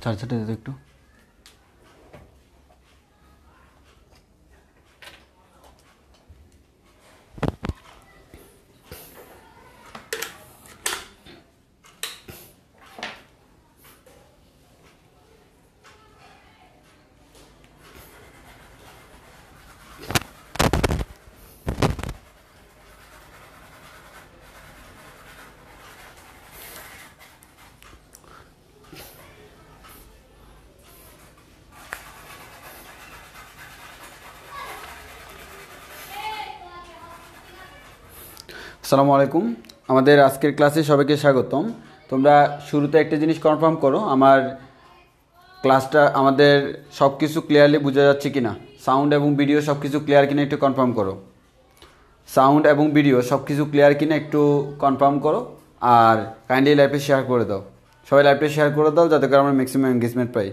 চার্জারটা দে একটু। আসসালামু আলাইকুম, আমাদের আজকের ক্লাসে সবাইকে স্বাগতম। তোমরা শুরুতে একটা জিনিস কনফার্ম করো, আমার ক্লাসটা আমাদের সব কিছু ক্লিয়ারলি বোঝা যাচ্ছে কিনা, সাউন্ড এবং ভিডিও সব কিছু ক্লিয়ার কিনা একটু কনফার্ম করো। সাউন্ড এবং ভিডিও সব কিছু ক্লিয়ার কিনা একটু কনফার্ম করো, আর কাইন্ডলি লাইভে শেয়ার করে দাও। সবাই লাইভে শেয়ার করে দাও যাতে করে আমরা ম্যাক্সিমাম এনগেজমেন্ট পাই।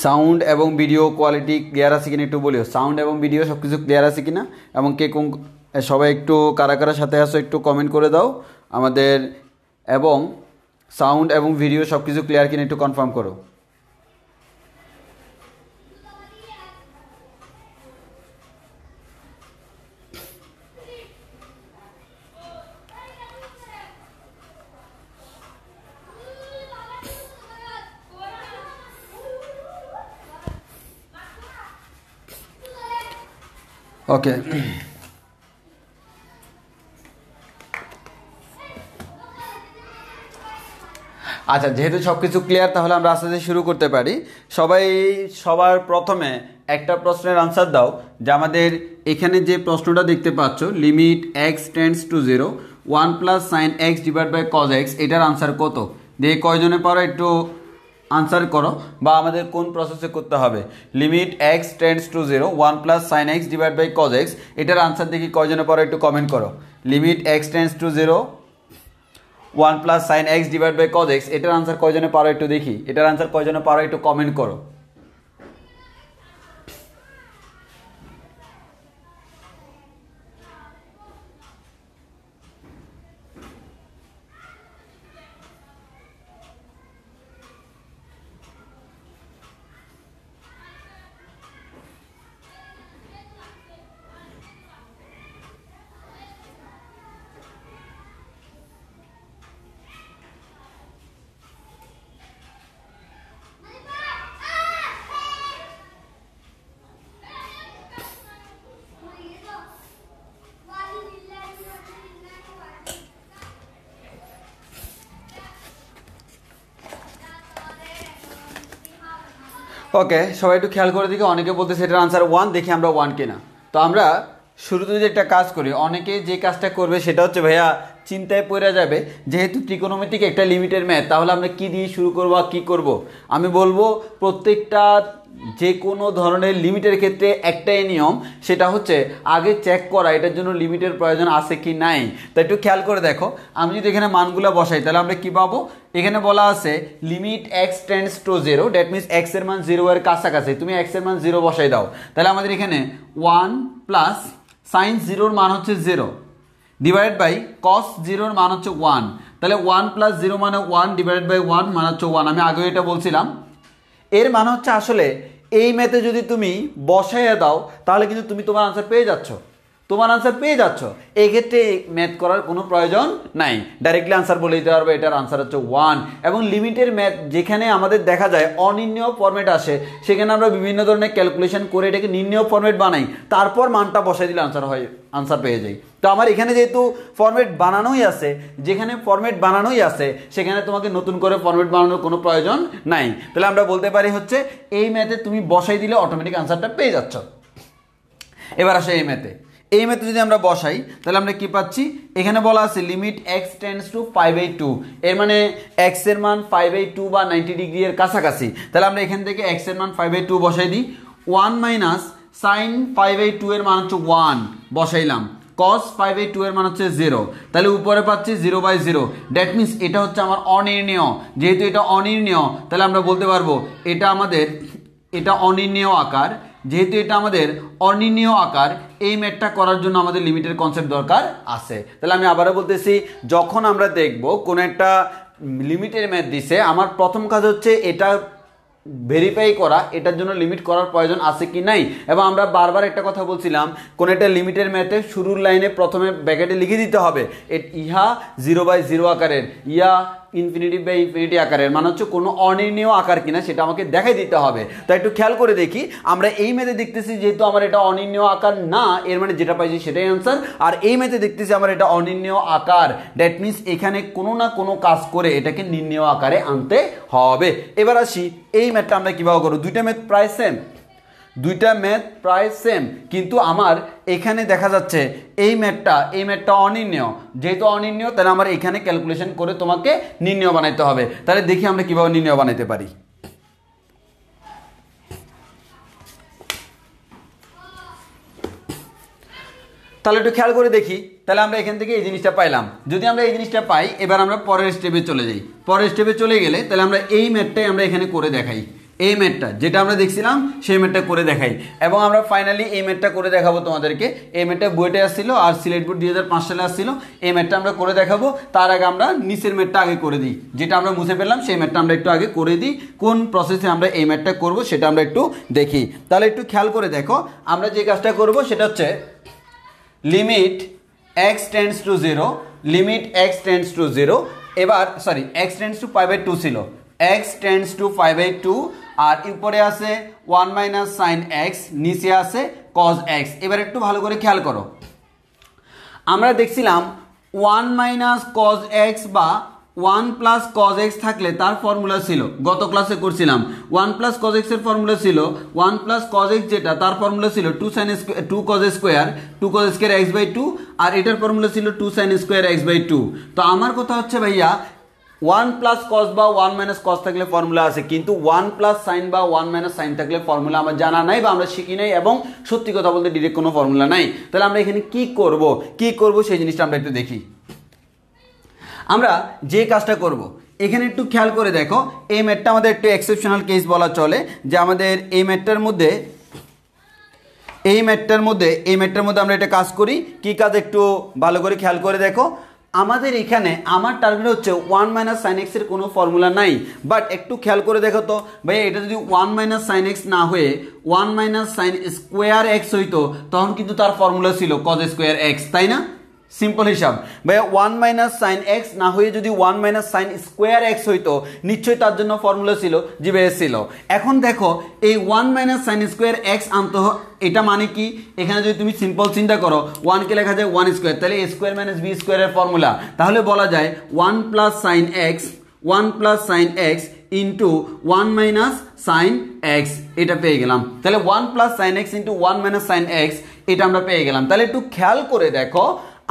সাউন্ড এবং ভিডিও কোয়ালিটি ক্লিয়ার আছে কিনা একটু বলিও। সাউন্ড এবং ভিডিও সব কিছু ক্লিয়ার আছে কিনা, এবং কে কোন সবাই একটু কারা কারা সাথে আসো একটু কমেন্ট করে দাও আমাদের। এবং সাউন্ড এবং ভিডিও সব কিছু ক্লিয়ার কিনা একটু কনফার্ম করো। ওকে, আচ্ছা, যেহেতু সব কিছু ক্লিয়ার তাহলে আমরা আস্তে আস্তে শুরু করতে পারি। সবার প্রথমে একটা প্রশ্নের আনসার দাও যে আমাদের এখানে যে প্রশ্নটা দেখতে পাচ্ছ, limit x tends to 0 1 plus sine x divide by cos X, এটার আনসার কত? দিয়ে কয়জনে পারো একটু আনসার করো, বা আমাদের কোন প্রসেসে করতে হবে। Limit x tends to 0 1 plus sine x divide by cos X, এটার আনসার দেখি কয়জনে পারো একটু কমেন্ট করো। Limit x tends to 0 1 plus sine x divide by cos X, এটার আনসার কয়জনে পারো একটু দেখি। এটার আনসার কয়জনে পারো একটু কমেন্ট করো। ওকে, সবাই একটু খেয়াল করে দেখি। অনেকে বলতেছে এটার আনসার 1, দেখি আমরা 1 কিনা। তো আমরা শুরুতে যদি একটা কাজ করি, অনেকে যে কাজটা করবে সেটা হচ্ছে ভাইয়া চিন্তায় পড়ে যাবে, যেহেতু ত্রিকোণমিতিক একটা লিমিটের ম্যাথ, তাহলে আমরা কি দিয়ে শুরু করবো আর কী করবো। আমি বলবো প্রত্যেকটা যে কোনো ধরনের লিমিটের ক্ষেত্রে একটাই নিয়ম, সেটা হচ্ছে আগে চেক করা এটার জন্য লিমিটের প্রয়োজন আছে কি নাই। তো একটু খেয়াল করে দেখো, আমি যদি এখানে মানগুলো বসাই তাহলে আমরা কি পাবো। এখানে বলা আছে limit x tends to 0, that means x এর মান 0 এর কাছাকাছি, তুমি এক্স এর মান 0 বসাই দাও। তাহলে আমাদের এখানে 1 প্লাস সাইন 0 মান হচ্ছে 0 ডিভাইড বাই কস 0 মান হচ্ছে 1। তাহলে 1 প্লাস 0 মানে 1 ডিভাইড বাই 1 মান হচ্ছে 1। আমি আগেও এটা বলছিলাম। এর মানে হচ্ছে আসলে এই ম্যাথে যদি তুমি বসাইয়া দাও তাহলে কিন্তু তুমি তোমার আনসার পেয়ে যাচ্ছ। এই ক্ষেত্রে ম্যাথ করার কোনো প্রয়োজন নাই, ডাইরেক্টলি আনসার বলে দিতে পারবে এটার আনসার হচ্ছে 1। এবং লিমিটের ম্যাথ যেখানে আমাদের দেখা যায় অনির্ণেয় ফরম্যাট আসে, সেখানে আমরা বিভিন্ন ধরনের ক্যালকুলেশন করে এটাকে নির্ণেয় ফরম্যাট বানাই, তারপর মানটা বসাই দিলে আনসার পেয়ে যাই। তো আমার এখানে যেহেতু ফরম্যাট বানানোই আছে, যেখানে ফরম্যাট বানানোই আছে সেখানে তোমাকে নতুন করে ফরম্যাট বানানোর কোনো প্রয়োজন নাই। তাহলে আমরা বলতে পারি হচ্ছে এই ম্যাথে তুমি বসাই দিলে অটোমেটিক আনসারটা পেয়ে যাচ্ছ। এবার আসো এই ম্যাথে, এই ম্যাথে যদি আমরা বসাই তাহলে আমরা কি পাচ্ছি, এখানে বলা আছে লিমিট এক্স টেন্ডস টু 5/2, এর মানে এক্স এর মান 5/2 বা 90 ডিগ্রি এর কাছাকাছি। তাহলে আমরা এখান থেকে এক্স এর মান 5/2 বসাই দিই, 1 মাইনাস সাইন 5/2 এর মান হচ্ছে 1 বসাইলাম, cos 5/2 এর মান হচ্ছে 0, তাহলে উপরে পাচ্ছি 0/0। দ্যাট মিনস এটা হচ্ছে আমার অনির্ণেয়, যেহেতু এটা অনির্ণেয় তাহলে আমরা বলতে পারবো এটা আমাদের এটা অনির্ণেয় আকার, যেহেতু এটা আমাদের অনির্ণেয় আকার, এই ম্যাথটা করার জন্য আমাদের লিমিটের কনসেপ্ট দরকার আছে। তাহলে আমি আবারও বলতেছি, যখন আমরা দেখব কোনো একটা লিমিটের ম্যাথ দিছে, আমার প্রথম কাজ হচ্ছে এটা ভেরিফাই করা, এটার জন্য লিমিট করার প্রয়োজন আছে কি নাই। এবং আমরা বারবার একটা কথা বলছিলাম, কোন একটা লিমিটের ম্যাথে শুরুর লাইনে প্রথমে ব্র্যাকেটে লিখে দিতে হবে ইহা 0/0 আকারের, ইয়া ইনফিনিটি বাই ইনফিনিটি আকারের, মানে হচ্ছে কোনো অনির্ণেয় আকার কিনা সেটা আমাকে দেখাই দিতে হবে। তাই একটু খেয়াল করে দেখি, আমরা এই ম্যাথে দেখতেছি যেহেতু আমার এটা অনির্ণেয় আকার না, এর মানে যেটা পাইছি সেটাই আনসার। আর এই ম্যাথে দেখতেছি আমার এটা অনির্ণেয় আকার, দ্যাট মিনস এখানে কোনো না কোনো কাজ করে এটাকে নির্ণেয় আকারে আনতে হবে। এবার আসি এই ম্যাথটা আমরা কীভাবে করবো, দুইটা ম্যাথ প্রায় সেম, দুইটা ম্যাথ প্রায় সেম, কিন্তু আমার এখানে দেখা যাচ্ছে এই ম্যাথটা অনির্ণেয়, যেহেতু অনির্ণেয় তাহলে আমার এখানে ক্যালকুলেশন করে তোমাকে নির্ণেয় বানাইতে হবে। তাহলে দেখি আমরা কিভাবে নির্ণেয় বানাইতে পারি। তাহলে একটু খেয়াল করে দেখি, তাহলে আমরা এখান থেকে এই জিনিসটা পাইলাম। যদি আমরা এই জিনিসটা পাই, এবার আমরা পরের স্টেপে চলে যাই। পরের স্টেপে চলে গেলে তাহলে আমরা এই ম্যাথটাই আমরা এখানে করে দেখাই, এই ম্যাথটা যেটা আমরা দেখছিলাম সেই ম্যাথটা করে দেখাই, এবং আমরা ফাইনালি এই ম্যাথটা করে দেখাবো তোমাদেরকে। এই ম্যাথটা বইটা আসছিল আর সিলেট বোর্ড 2005 সালে আসছিল, এই ম্যাথটা আমরা করে দেখাবো। তার আগে আমরা নিচের ম্যাথটা আগে করে দিই, যেটা আমরা মুছে ফেললাম সেই ম্যাথটা আমরা একটু আগে করে দিই। কোন প্রসেসে আমরা এই ম্যাথটা করবো সেটা আমরা একটু দেখি। তাহলে একটু খেয়াল করে দেখো, আমরা যে কাজটা করব সেটা হচ্ছে limit x tends to 0, limit x tends to 0, এবার সরি এক্স টেন্ডস টু 5/2 ছিল, এক্স টেন্ডস টু 5/2, আর উপরে আছে 1 মাইনাস সাইন এক্স, নিচে আছে কজ এক্স। এবার একটু ভালো করে খেয়াল করো, আমরা দেখছিলাম 1 মাইনাস কজ এক্স বা 1 প্লাস কজ এক্স থাকলে তার ফর্মুলা ছিল, গত ক্লাসে করছিলাম 1 প্লাস কজ এক্স এর ফর্মুলা ছিল 1 প্লাস কজ এক্স, যেটা তার ফর্মুলা ছিল 2 sine square 2 cos square 2 cos square x/2, আর এটার ফর্মুলা ছিল 2 সাইন স্কোয়ার x/2। তো আমার কথা হচ্ছে ভাইয়া 1 প্লাস কজ বা 1 মাইনাস কজ থাকলে ফর্মুলা আছে, কিন্তু 1 প্লাস সাইন বা 1 মাইনাস সাইন থাকলে ফর্মুলা আমার জানা নাই বা আমরা শিখি নাই, এবং সত্যি কথা বলতে ডিরেক্ট কোনো ফর্মুলা নাই। তাহলে আমরা এখানে কি করব সেই জিনিসটা আমরা একটু দেখি। আমরা যে কাজটা করব এখানে একটু খেয়াল করে দেখো, এই ম্যাথটা আমাদের একটু এক্সেপশনাল কেস বলা চলে, যে আমাদের এই ম্যাথটার মধ্যে আমরা একটা কাজ করি। কি কাজ একটু ভালো করে খেয়াল করে দেখো, আমাদের এখানে আমার টার্গেট হচ্ছে 1 মাইনাস সাইন এক্স এর কোনো ফর্মুলা নাই, বাট একটু খেয়াল করে দেখো তো ভাইয়া, এটা যদি 1 মাইনাস সাইন এক্স না হয়ে 1 মাইনাস সাইন স্কোয়ার এক্স হইতো, তখন কিন্তু তার ফর্মুলা ছিল কজ স্কোয়ার এক্স, তাই না? সিম্পল হিসাব ভাইয়া, 1 মাইনাস সাইন এক্স না হয়ে যদি 1 মাইনাস সাইন স্কোয়ার এক্স হইতো, নিশ্চয়ই তার জন্য ফর্মুলা ছিল জি বেস ছিল। এখন দেখো এই 1 মাইনাস সাইন স্কোয়ার এক্স আনতে, এটা মানে কি, এখানে যদি তুমি সিম্পল চিন্তা করো 1 কে লেখা যায় 1 স্কোয়ার, তাহলে a স্কোয়ার মাইনাস বি স্কোয়ারের ফর্মুলা, তাহলে বলা যায় 1 plus sine x into 1 minus sine X, এটা পেয়ে গেলাম। তাহলে 1 plus sine x into 1 minus sine X, এটা আমরা পেয়ে গেলাম। তাহলে একটু খেয়াল করে দেখো,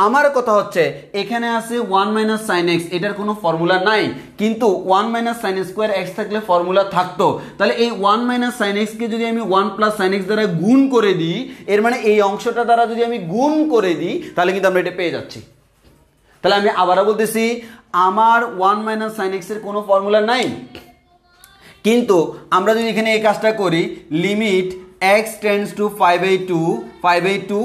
আমার কথা হচ্ছে এখানে আছে 1 মাইনাস সাইন এক্স, এটার কোনো ফর্মুলা নাই, কিন্তু 1 মাইনাস সাইন স্কোয়ার এক্স থাকলে ফর্মুলা থাকতো। তাহলে এই 1 মাইনাস সাইন এক্সকে যদি আমি 1 প্লাস সাইন এক্স দ্বারা গুণ করে দিই, এর মানে এই অংশটা দ্বারা যদি আমি গুণ করে দিই, তাহলে কিন্তু আমরা এটা পেয়ে যাচ্ছি। তাহলে আমি আবারও বলতেছি, আমার 1 মাইনাস সাইন এক্স এর কোনো ফর্মুলা নাই, কিন্তু আমরা যদি এখানে এই কাজটা করি, limit x tends to 5/2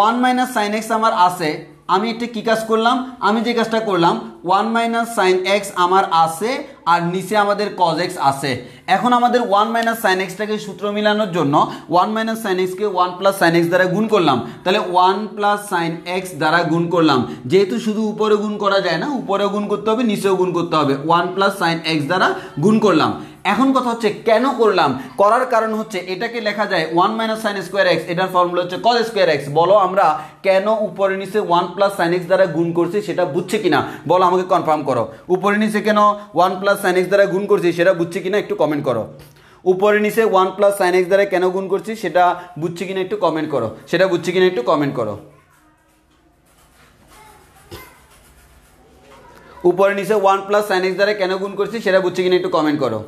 1 minus sine x আমার আছে, আমি একটা কি কাজ করলাম, আমি যে কাজটা করলাম 1 মাইনাস সাইন এক্স আমার আছে, আর নিচে আমাদের কজ এক্স আছে। এখন আমাদের 1 মাইনাস সাইন এক্সটাকে সূত্র মিলানোর জন্য 1 মাইনাস সাইন এক্সকে 1 প্লাস সাইন এক্স দ্বারা গুণ করলাম, তাহলে 1 প্লাস সাইন এক্স দ্বারা গুণ করলাম। যেহেতু শুধু উপরে গুণ করা যায় না, উপরেও গুণ করতে হবে, নিচেও গুণ করতে হবে, 1 প্লাস সাইন এক্স দ্বারা গুণ করলাম। এখন কথা হচ্ছে কেন করলাম, করার কারণ হচ্ছে এটাকে লেখা যায় 1 মাইনাস সাইন স্কোয়ার এক্স, এটার ফর্মুলা হচ্ছে কজ স্কোয়ার এক্স। বলো আমরা কেন উপরে নিচে 1 প্লাস সাইন এক্স দ্বারা গুণ করছি সেটা বুঝছে কিনা, বলো আমাকে কনফার্ম করো। উপরে নিচে কেন 1 প্লাস সাইন এক্স দ্বারা গুণ করছি সেটা বুঝছে কিনা একটু কমেন্ট করো। উপরে নিচে 1 প্লাস সাইন এক্স দ্বারা কেন গুণ করছি সেটা বুঝছি কিনা একটু কমেন্ট করো, সেটা বুঝছি কিনা একটু কমেন্ট করো। উপরে নিচে 1 প্লাস সাইন এক্স দ্বারা কেন গুণ করছি সেটা বুঝছি কিনা একটু কমেন্ট করো।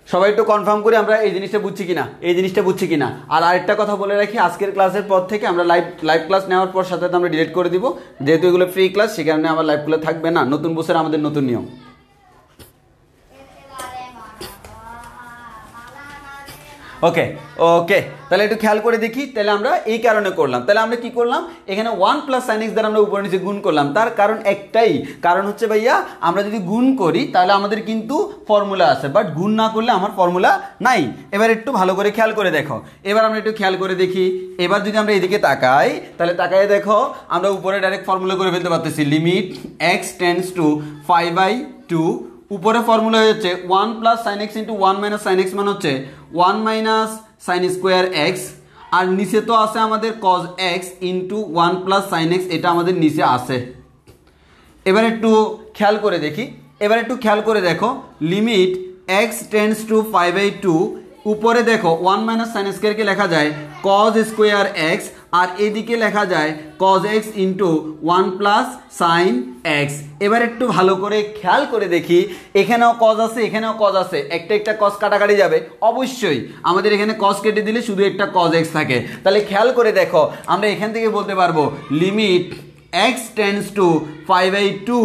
সবাই একটু কনফার্ম করে আমরা এই জিনিসটা বুঝছি কিনা, এই জিনিসটা বুঝছি কিনা। আর আরেকটা কথা বলে রাখি, আজকের ক্লাসের পর থেকে আমরা লাইভ ক্লাস নেওয়ার পর সাথে আমরা ডিলিট করে দিব, যেহেতু এগুলো ফ্রি ক্লাস, সে কারণে আমার লাইভগুলো থাকবে না। নতুন বছর আমাদের নতুন নিয়ম। ওকে ওকে, তাহলে একটু খেয়াল করে দেখি। তাহলে আমরা এই কারণে করলাম, তাহলে আমরা কি করলাম, এখানে 1 প্লাস সাইন এক্স দ্বারা আমরা উপরে নিচে গুণ করলাম। তার কারণ একটাই, কারণ হচ্ছে ভাইয়া আমরা যদি গুণ করি তাহলে আমাদের কিন্তু ফর্মুলা আছে, বাট গুণ না করলে আমার ফর্মুলা নাই। এবার একটু ভালো করে খেয়াল করে দেখো, এবার আমরা একটু খেয়াল করে দেখি। এবার যদি আমরা এদিকে তাকাই, তাহলে তাকাই দেখো আমরা উপরে ডাইরেক্ট ফর্মুলা করে ফেলতে পারতেছি, লিমিট এক্স টেন্ডস টু 5/2। উপরে ফর্মুলা হচ্ছে 1 plus sine x into 1 minus sine X মানে হচ্ছে 1 মাইনাস সাইন স্কোয়ার এক্স, আর নিচে তো আছে আমাদের cos X into 1 plus sine X, এটা আমাদের নিচে আছে। এবার একটু খেয়াল করে দেখি, এবার একটু খেয়াল করে দেখো, লিমিট এক্স টেন্ডস টু 5/2। উপরে দেখো 1 মাইনাস সাইন স্কোয়ারকে লেখা যায় কজ স্কোয়ার এক্স, আর এদিকে লেখা যায় cos X into 1 plus sine X. এবার একটু ভালো করে খেয়াল করে দেখি, এখানেও কজ আছে, এখানেও কজ আছে, একটা একটা কজ কাটাকাটি যাবে অবশ্যই। আমাদের এখানে কজ কেটে দিলে শুধু একটা কজ এক্স থাকে। তাহলে খেয়াল করে দেখো, আমরা এখান থেকে বলতে পারবো limit x tends to 5/2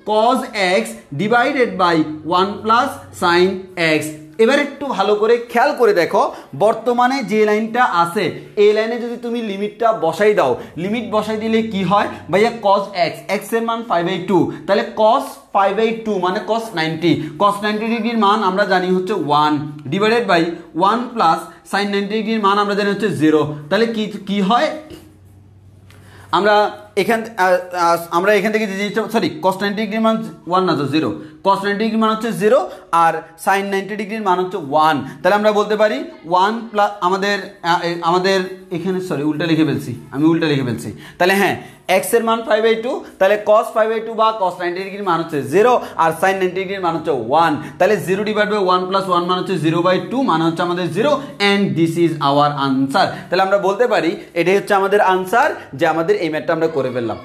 cos x divided by 1 plus sine X. এবার একটু ভালো করে খেয়াল করে দেখো, বর্তমানে যে লাইনটা আছে এই লাইনে যদি তুমি লিমিটটা বসাই দাও, লিমিট বসাই দিলে কি হয় ভাইয়া, cos x, x এর মান 5/2, তাহলে cos 5/2 মানে cos 90, cos 90 ডিগ্রির মান আমরা জানি হচ্ছে 1 ডিভাইডেড বাই 1 প্লাস sin 90 ডিগ্রির মান আমরা জানি হচ্ছে 0। তাহলে কি হয়, আমরা এখান থেকে যে জিনিসটা, সরি cos 90 ডিগ্রির মান 1 না তো 0, cos 90 ডিগ্রির মান হচ্ছে 0 আর sin 90 ডিগ্রির মান হচ্ছে 1। তাহলে আমরা বলতে পারি 1 প্লাস আমাদের এখানে সরি উল্টা লিখে ফেলছি, আমি উল্টা লিখে ফেলছি। তাহলে হ্যাঁ, x এর মান 5/2, তাহলে cos 5/2 বা cos 90 ডিগ্রির মান হচ্ছে 0 আর sin 90 ডিগ্রির মান হচ্ছে 1। তাহলে 0 ডিভাইড বাই 1 প্লাস 1 মান হচ্ছে 0/2, মানে হচ্ছে আমাদের 0, and this is our answer. তাহলে আমরা বলতে পারি এটাই হচ্ছে আমাদের আনসার, যে আমাদের এই ম্যাথটা আমরা করে ফেললাম।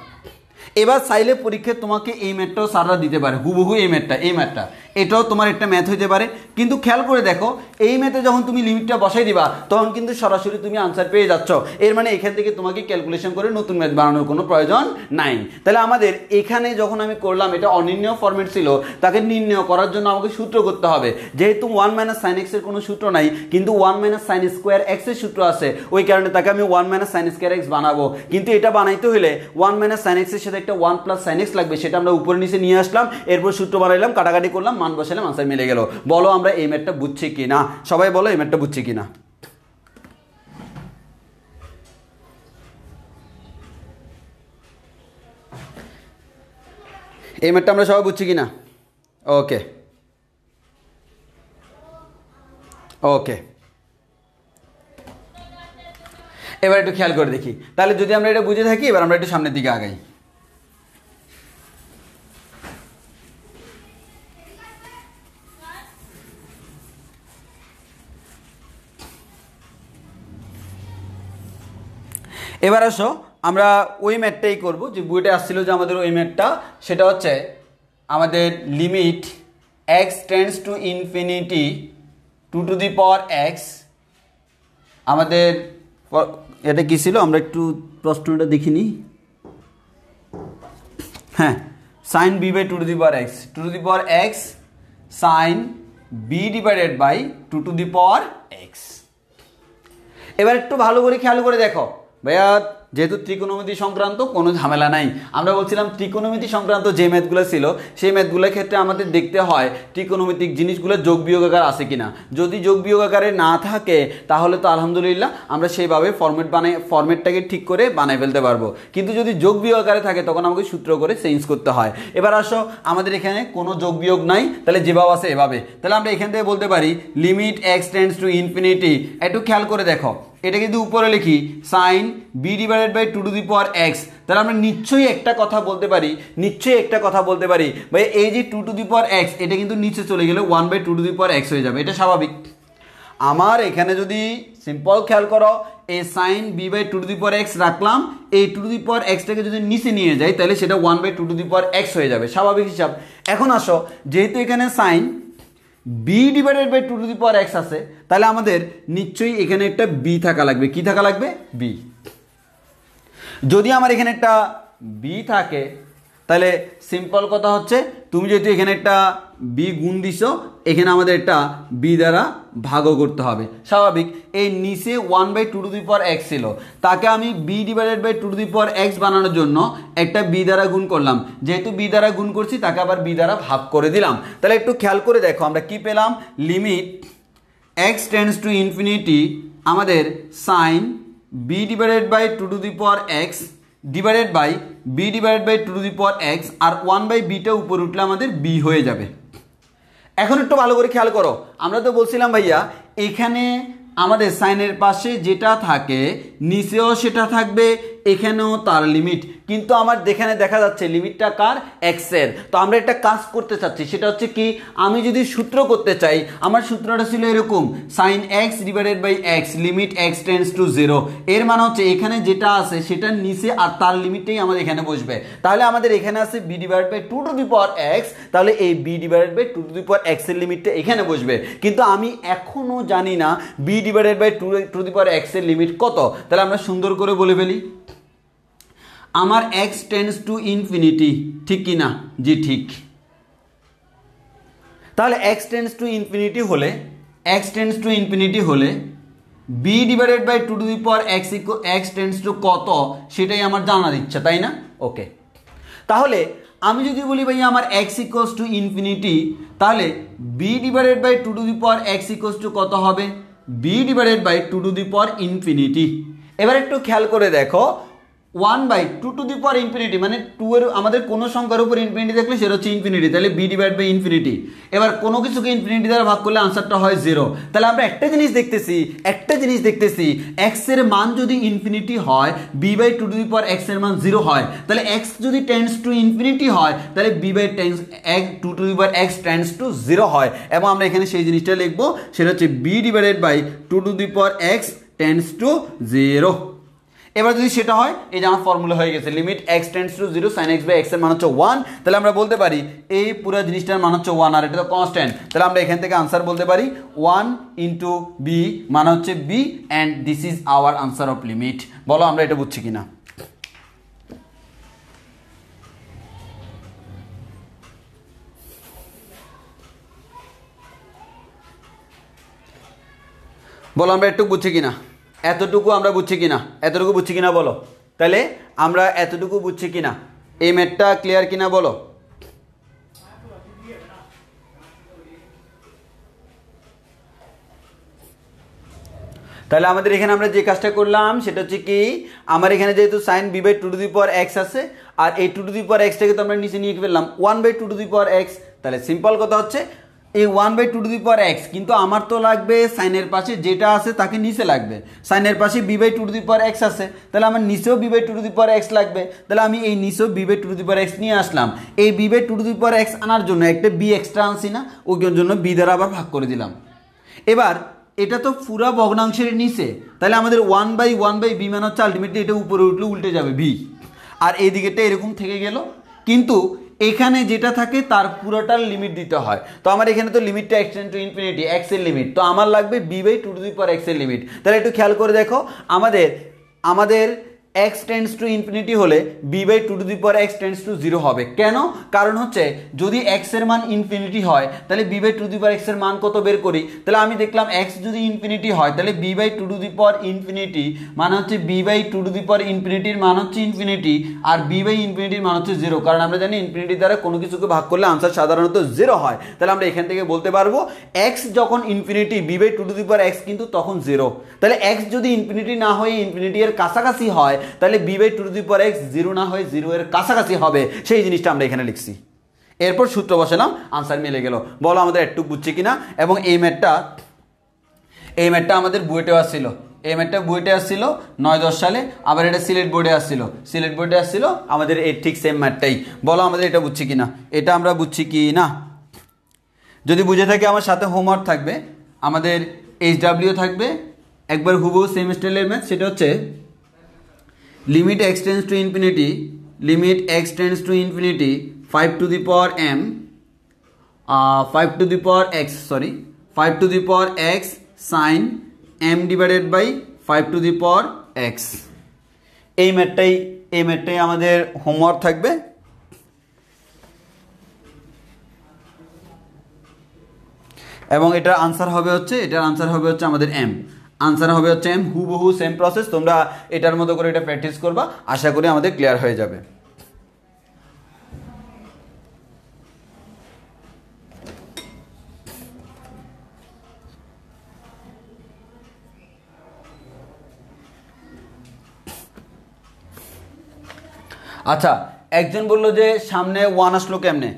এবার চাইলে পরীক্ষায় তোমাকে এই ম্যাথটাও সাররা দিতে পারে, হুবহু এই ম্যাথটা এটাও তোমার একটা ম্যাথ হইতে পারে। কিন্তু খেয়াল করে দেখো, এই ম্যাথে যখন তুমি লিমিটটা বসাই দিবা তখন কিন্তু সরাসরি তুমি আনসার পেয়ে যাচ্ছ। এর মানে এখান থেকে তোমাকে ক্যালকুলেশন করে নতুন ম্যাথ বানানোর কোনো প্রয়োজন নাই। তাহলে আমাদের এখানে যখন আমি করলাম, এটা অনির্ণয় ফরম্যাট ছিল, তাকে নির্ণয় করার জন্য আমাকে সূত্র করতে হবে। যেহেতু 1 মাইনাস সাইন এক্স এর কোনো সূত্র নাই, কিন্তু 1 মাইনাস সাইন স্কোয়ার এক্স এর সূত্র আছে, ওই কারণে তাকে আমি 1 মাইনাস সাইন স্কোয়ার এক্স বানাবো। কিন্তু এটা বানাইতে হলে 1 মাইনাস সাইন এক্স এর সাথে একটা 1 প্লাস সাইন এক্স লাগবে, সেটা আমরা উপরে নিচে নিয়ে আসলাম, এরপর সূত্র বানাইলাম, কাটাকাটি করলাম, মান বসালাম, আনসার মিলে গেল। বলো আমরা এই ম্যাথটা বুঝছি কিনা, সবাই বলো এই ম্যাথটা বুঝছি কিনা। এই ম্যাথটা আমরা সবাই বুঝছি কিনা? ওকে ওকে, এবার একটু খেয়াল করে দেখি। তাহলে যদি আমরা এটা বুঝে থাকি, এবার আমরা একটু সামনের দিকে আগাই। এবার আসো আমরা ওই ম্যাথটাই করব যে বইটা আসছিল, যে আমাদের ওই ম্যাথটা, সেটা হচ্ছে আমাদের limit x tends to infinity 2 to the power X. আমাদের এটা কী ছিল, আমরা একটু প্রশ্নটা দেখিনি। হ্যাঁ, sine B by 2 to the power X, 2 to the power X sine B divided by 2 to the power X. এবার একটু ভালো করে খেয়াল করে দেখো, ভাইয়া যেহেতু ত্রিকোণমিতি সংক্রান্ত কোনো ঝামেলা নাই। আমরা বলছিলাম ত্রিকোণমিতি সংক্রান্ত যে ম্যাথগুলো ছিল সেই ম্যাথগুলোর ক্ষেত্রে আমাদের দেখতে হয় ত্রিকোণমিতিক জিনিসগুলো যোগ বিয়োগ আকার আছে কিনা। যদি যোগ বিয়োগ আকারে না থাকে তাহলে তো আলহামদুলিল্লাহ আমরা সেইভাবে ফরম্যাটটাকে ঠিক করে বানাই ফেলতে পারবো। কিন্তু যদি যোগ বিয়োগ আকারে থাকে তখন আমাকে সূত্র করে চেঞ্জ করতে হয়। এবার আসো আমাদের এখানে কোনো যোগ বিয়োগ নাই, তাহলে যেভাবে আছে এভাবে, তাহলে আমরা এখান থেকে বলতে পারি limit x tends to infinity. একটু খেয়াল করে দেখো, এটা কিন্তু উপরে লিখি sine B divided by 2 to the power X, তাহলে আমরা নিশ্চয়ই একটা কথা বলতে পারি ভাই এই যে 2 টু দি পাওয়ার এক্স এটা কিন্তু নিচে চলে গেলে 1/2 টু দি পাওয়ার এক্স হয়ে যাবে, এটা স্বাভাবিক। আমার এখানে যদি সিম্পল খেয়াল করো এই sine B by 2 to the power X রাখলাম, এই 2 টু দি পাওয়ার এক্সটাকে যদি নিচে নিয়ে যাই তাহলে সেটা 1/2 টু দি পাওয়ার এক্স হয়ে যাবে, স্বাভাবিক হিসাব। এখন আসো যেহেতু এখানে sine B divided by 2 to the power x আছে তাহলে আমাদের নিশ্চয়ই এখানে একটা বি থাকা লাগবে। কি থাকা লাগবে? বি। যদি আমার এখানে একটা বি থাকে তাহলে সিম্পল কথা হচ্ছে তুমি যেহেতু এখানে একটা বি গুণ দিছো এখানে আমাদের একটা বি দ্বারা ভাগও করতে হবে, স্বাভাবিক। এই নিচে 1/2 টু দি পাওয়ার এক্স ছিল, তাকে আমি B divided by 2 to the power X বানানোর জন্য একটা বি দ্বারা গুণ করলাম, যেহেতু বি দ্বারা গুণ করছি তাকে আবার বি দ্বারা ভাগ করে দিলাম। তাহলে একটু খেয়াল করে দেখো আমরা কি পেলাম, limit x tends to infinity আমাদের sine B divided by 2 to the power x divided by b divided by 2 to the power x, আর 1/bটা উপরে উঠলে আমাদের বি হয়ে যাবে। এখন একটু ভালো করে খেয়াল করো, আমরা তো বলছিলাম ভাইয়া এখানে আমাদের সাইনের পাশে যেটা থাকে নিচেও সেটা থাকবে, এখানেও তার লিমিট, কিন্তু আমার এখানে দেখা যাচ্ছে লিমিটটা কার? এক্স এর। তো আমরা একটা কাজ করতে চাচ্ছি, সেটা হচ্ছে কি আমি যদি সূত্র করতে চাই, আমার সূত্রটা ছিল এরকম sine x divided by X limit x tends to 0। এর মানে হচ্ছে এখানে যেটা আছে সেটার নিচে আর তার লিমিটটাই আমাদের এখানে বসবে। তাহলে আমাদের এখানে আছে B divided by 2 to the power X, তাহলে এই B divided by 2 to the power x এর লিমিটটা এখানে বসবে, কিন্তু আমি এখনো জানি না B divided by 2 to the power x এর লিমিট কত। তাহলে আমরা সুন্দর করে বলে ফেলি আমার এক্স টেন্ডস টু ইনফিনিটি, ঠিক কি না? জি ঠিক। তাহলে এক্স টেন্ডস টু ইনফিনিটি হলে B divided by 2 to the power x tends to কত সেটাই আমার জানার ইচ্ছা, তাই না? ওকে, তাহলে আমি যদি বলি ভাই আমার এক্স ইকুয়ালস টু ইনফিনিটি, তাহলে B divided by 2 to the power X equals to কত হবে? B divided by 2 to the power infinity. এবার একটু খেয়াল করে দেখো 1/2 টু দি পাওয়ার ইনফিনিটি মানে 2 এর আমাদের কোনো সংখ্যার উপর ইনফিনিটি দেখলে সেটা হচ্ছে ইনফিনিটি, তাহলে বি ডিভাইড বাই ইনফিনিটি। এবার কোনো কিছুকে ইনফিনিটি দ্বারা ভাগ করলে আনসারটা হয় 0। তাহলে আমরা একটা জিনিস দেখতেছি এক্স এর মান যদি ইনফিনিটি হয় B by 2 to the power x এর মান 0 হয়, তাহলে এক্স যদি টেন্ডস টু ইনফিনিটি হয় তাহলে B by 2 to the power x tends to 0 হয়, এবং আমরা এখানে সেই জিনিসটা লিখবো, সেটা হচ্ছে B divided by 2 to the power x tends to 0। এবার যদি সেটা হয় এই যে আমার ফর্মুলা হয়ে গেছে limit x tends to 0 sine x by x এর মান হচ্ছে 1, তাহলে আমরা বলতে পারি এই পুরো জিনিসটার মান হচ্ছে 1 আর এটা তো কনস্ট্যান্ট, তাহলে আমরা এখান থেকে আনসার বলতে পারি 1 ইন্টু বি মান হচ্ছে B and this is our answer of limit. বলো আমরা এটা বুঝছি কিনা? বলো আমরা একটু বুঝছি কিনা? এতটুকু আমরা বুঝছি কিনা বলো? তাহলে আমরা এতটুকু বুঝছি কিনা? এই ম্যাথটা ক্লিয়ার কিনা বলো? তাহলে আমাদের এখানে আমরা যে কাজটা করলাম সেটা হচ্ছে কি আমার এখানে যেহেতু sine B by 2 to the power x আছে আর এই 2 টু দি পাওয়ার এক্সটাকে তো আমরা নিচে নিয়ে ফেললাম 1/2 টু দি পাওয়ার এক্স, তাহলে সিম্পল কথা হচ্ছে এই 1/2 টু দি পাওয়ার এক্স, কিন্তু আমার তো লাগবে সাইনের পাশে যেটা আছে তাকে নিচে লাগবে, সাইনের পাশে b by 2 to the power x আছে, তাহলে আমার নিচেও b by 2 to the power x লাগবে, তাহলে আমি এই নিচেও b by 2 to the power x নিয়ে আসলাম। এই b by 2 to the power x আনার জন্য একটা বি এক্সট্রা আনছি না, ওই জন্য বি দ্বারা আবার ভাগ করে দিলাম। এবার এটা তো পুরা ভগ্নাংশের নিচে, তাহলে আমাদের 1/1/বি মানে হচ্ছে আলটিমেটলি এটা উপরে উঠলে উল্টে যাবে বি, আর এই দিকেরটা এরকম থেকে গেল, কিন্তু এখানে যেটা থাকে তার পুরোটার লিমিট দিতে হয়। তো আমার এখানে তো লিমিটটা এক্সটেন্ড টু ইনফিনিটি এক্স এর লিমিট, তো আমার লাগবে b by 2 to the power x এর লিমিট। তাহলে একটু খেয়াল করে দেখো আমাদের এক্স টেন্ডস টু ইনফিনিটি হলে b by two to the power x tends to zero হবে। কেন? কারণ হচ্ছে যদি এক্স এর মান ইনফিনিটি হয় তাহলে B by two to the power x এর মান কত বের করি, তাহলে আমি দেখলাম এক্স যদি ইনফিনিটি হয় তাহলে B by two to the power infinity মানে হচ্ছে b by two to the power ইনফিনিটির মান হচ্ছে ইনফিনিটি, আর বি বাই ইনফিনিটির মান হচ্ছে জিরো। কারণ আমরা জানি ইনফিনিটি দ্বারা কোনো কিছুকে ভাগ করলে আনসার সাধারণত জিরো হয়। তাহলে আমরা এখান থেকে বলতে পারবো এক্স যখন infinity b by two to the power x কিন্তু তখন জিরো। তাহলে এক্স যদি ইনফিনিটি না হয়ে ইনফিনিটি এর কাছাকাছি হয় তাহলে B by two to the power x zero না হয়ে জিরো এর কাছাকাছি হবে, সেই জিনিসটা আমরা এখানে লিখছি। এরপর সূত্র বসালাম, আনসার মিলে গেল। বলো আমাদের একটু বুঝছি কিনা। এবং এই ম্যাথটা আমাদের বুয়েটেও আসছিল, এই ম্যাথটা বুয়েটে আসছিল 9-10 সালে, আবার এটা সিলেট বোর্ডে আসছিল আমাদের এই ঠিক সেম ম্যাথটাই। বলো আমাদের এটা বুঝছি কিনা, এটা আমরা বুঝছি কি না। যদি বুঝে থাকে আমার সাথে হোমওয়ার্ক থাকবে, আমাদের HW থাকবে একবার হুবহু সেম স্টাইলের ম্যাথ, সেটা হচ্ছে limit x tends to infinity 5 to the power m 5 to the power x sin m divided by 5 to the power x। এই ম্যাথটাই আমাদের হোমওয়ার্ক থাকবে। এবং এটার আনসার হবে হচ্ছে আমাদের m, হুবহু সেম প্রসেস। তোমরা এটার মতো করে এটা প্র্যাকটিস করবা, আশা করি আমাদের ক্লিয়ার হয়ে যাবে। আচ্ছা, একজন বললো যে সামনে 1 আসলো কেমনে?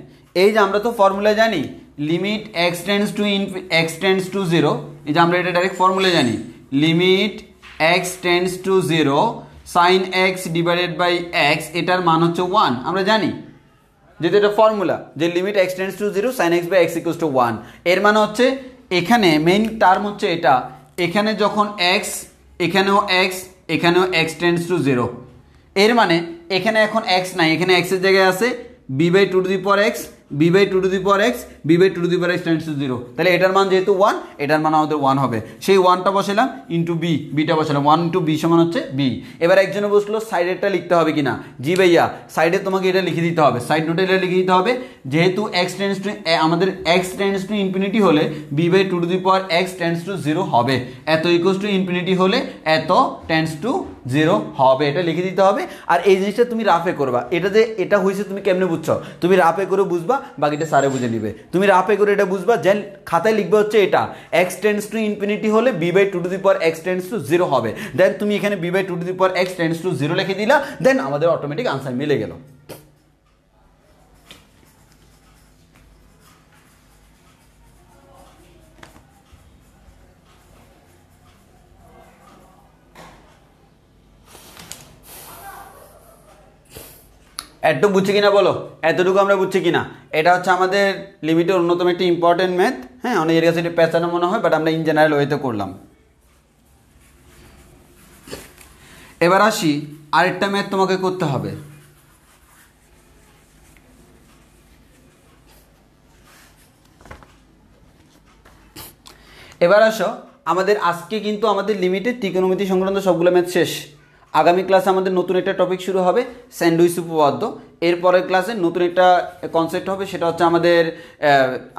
এই যে আমরা তো ফর্মুলা জানি, limit x tends to zero, এই যে আমরা এটা ডাইরেক্ট ফর্মুলা জানি, limit x tends to zero sine x divided by x, এটার মান হচ্ছে 1। আমরা জানি যেহেতু এটা ফর্মুলা যে limit x tends to zero sine x by x equals to 1, এর মানে হচ্ছে এখানে মেইন টার্ম হচ্ছে এটা, এখানে যখন এক্স এখানেও এক্স টেন্ডস টু জিরো, এর মানে এখানে এখন এক্স নাই, এখানে এক্স এর জায়গায় আছে b by two to the power x tends to zero. তাহলে এটার মান যেহেতু 1, এটার মান আমাদের 1 হবে। সেই 1টা বসালাম ইন্টু বিটা বসালাম, 1 ইন্টু বি সমান হচ্ছে বি। এবার একজনে বসলো সাইডেরটা লিখতে হবে কিনা। জি ভাইয়া, সাইডে তোমাকে এটা লিখে দিতে হবে, সাইড নোটে এটা লিখে দিতে হবে। যেহেতু আমাদের এক্স টেন্ডস টু ইনফিনিটি হলে b by two to the power x tends to zero হবে, এত ইকুয়ালস টু ইনফিনিটি হলে এত টেন্ডস টু জিরো হবে, এটা লিখে দিতে হবে। আর এই জিনিসটা তুমি রাফে করবা, এটা যে এটা হয়েছে তুমি কেমনে বুঝছো, তুমি রাফে করে বুঝবা, বাকিটা স্যারে বুঝে নিবে। তুমি রাফে করে এটা বুঝবা, যেন খাতায় লিখবে হচ্ছে এটা এক্স টেন্ডস টু ইনফিনিটি হলে b by two to the power x tends to zero হবে। দেন তুমি এখানে b by two to the power x tends to zero লিখে দিলা, দেন আমাদের অটোমেটিক আনসার মিলে গেল। এতটুকু বুঝছি কিনা বলো, এতটুকু আমরা বুঝছি কিনা? এটা হচ্ছে আমাদের লিমিটের অন্যতম একটি ইম্পর্টেন্ট ম্যাথ। হ্যাঁ, অনেকের কাছে এটা প্যাচানো মনে হয়, বাট আমরা ইন জেনারেল ওয়েতে করলাম। এবার আসি আরেকটা ম্যাথ তোমাকে করতে হবে। এবার আসো, আমাদের আজকে কিন্তু আমাদের লিমিটের ত্রিকোণমিতি সংক্রান্ত সবগুলো ম্যাথ শেষ। আগামী ক্লাসে আমাদের নতুন একটা টপিক শুরু হবে, স্যান্ডউইচ উপপাদ্য। এরপরের ক্লাসে নতুন একটা কনসেপ্ট হবে, সেটা হচ্ছে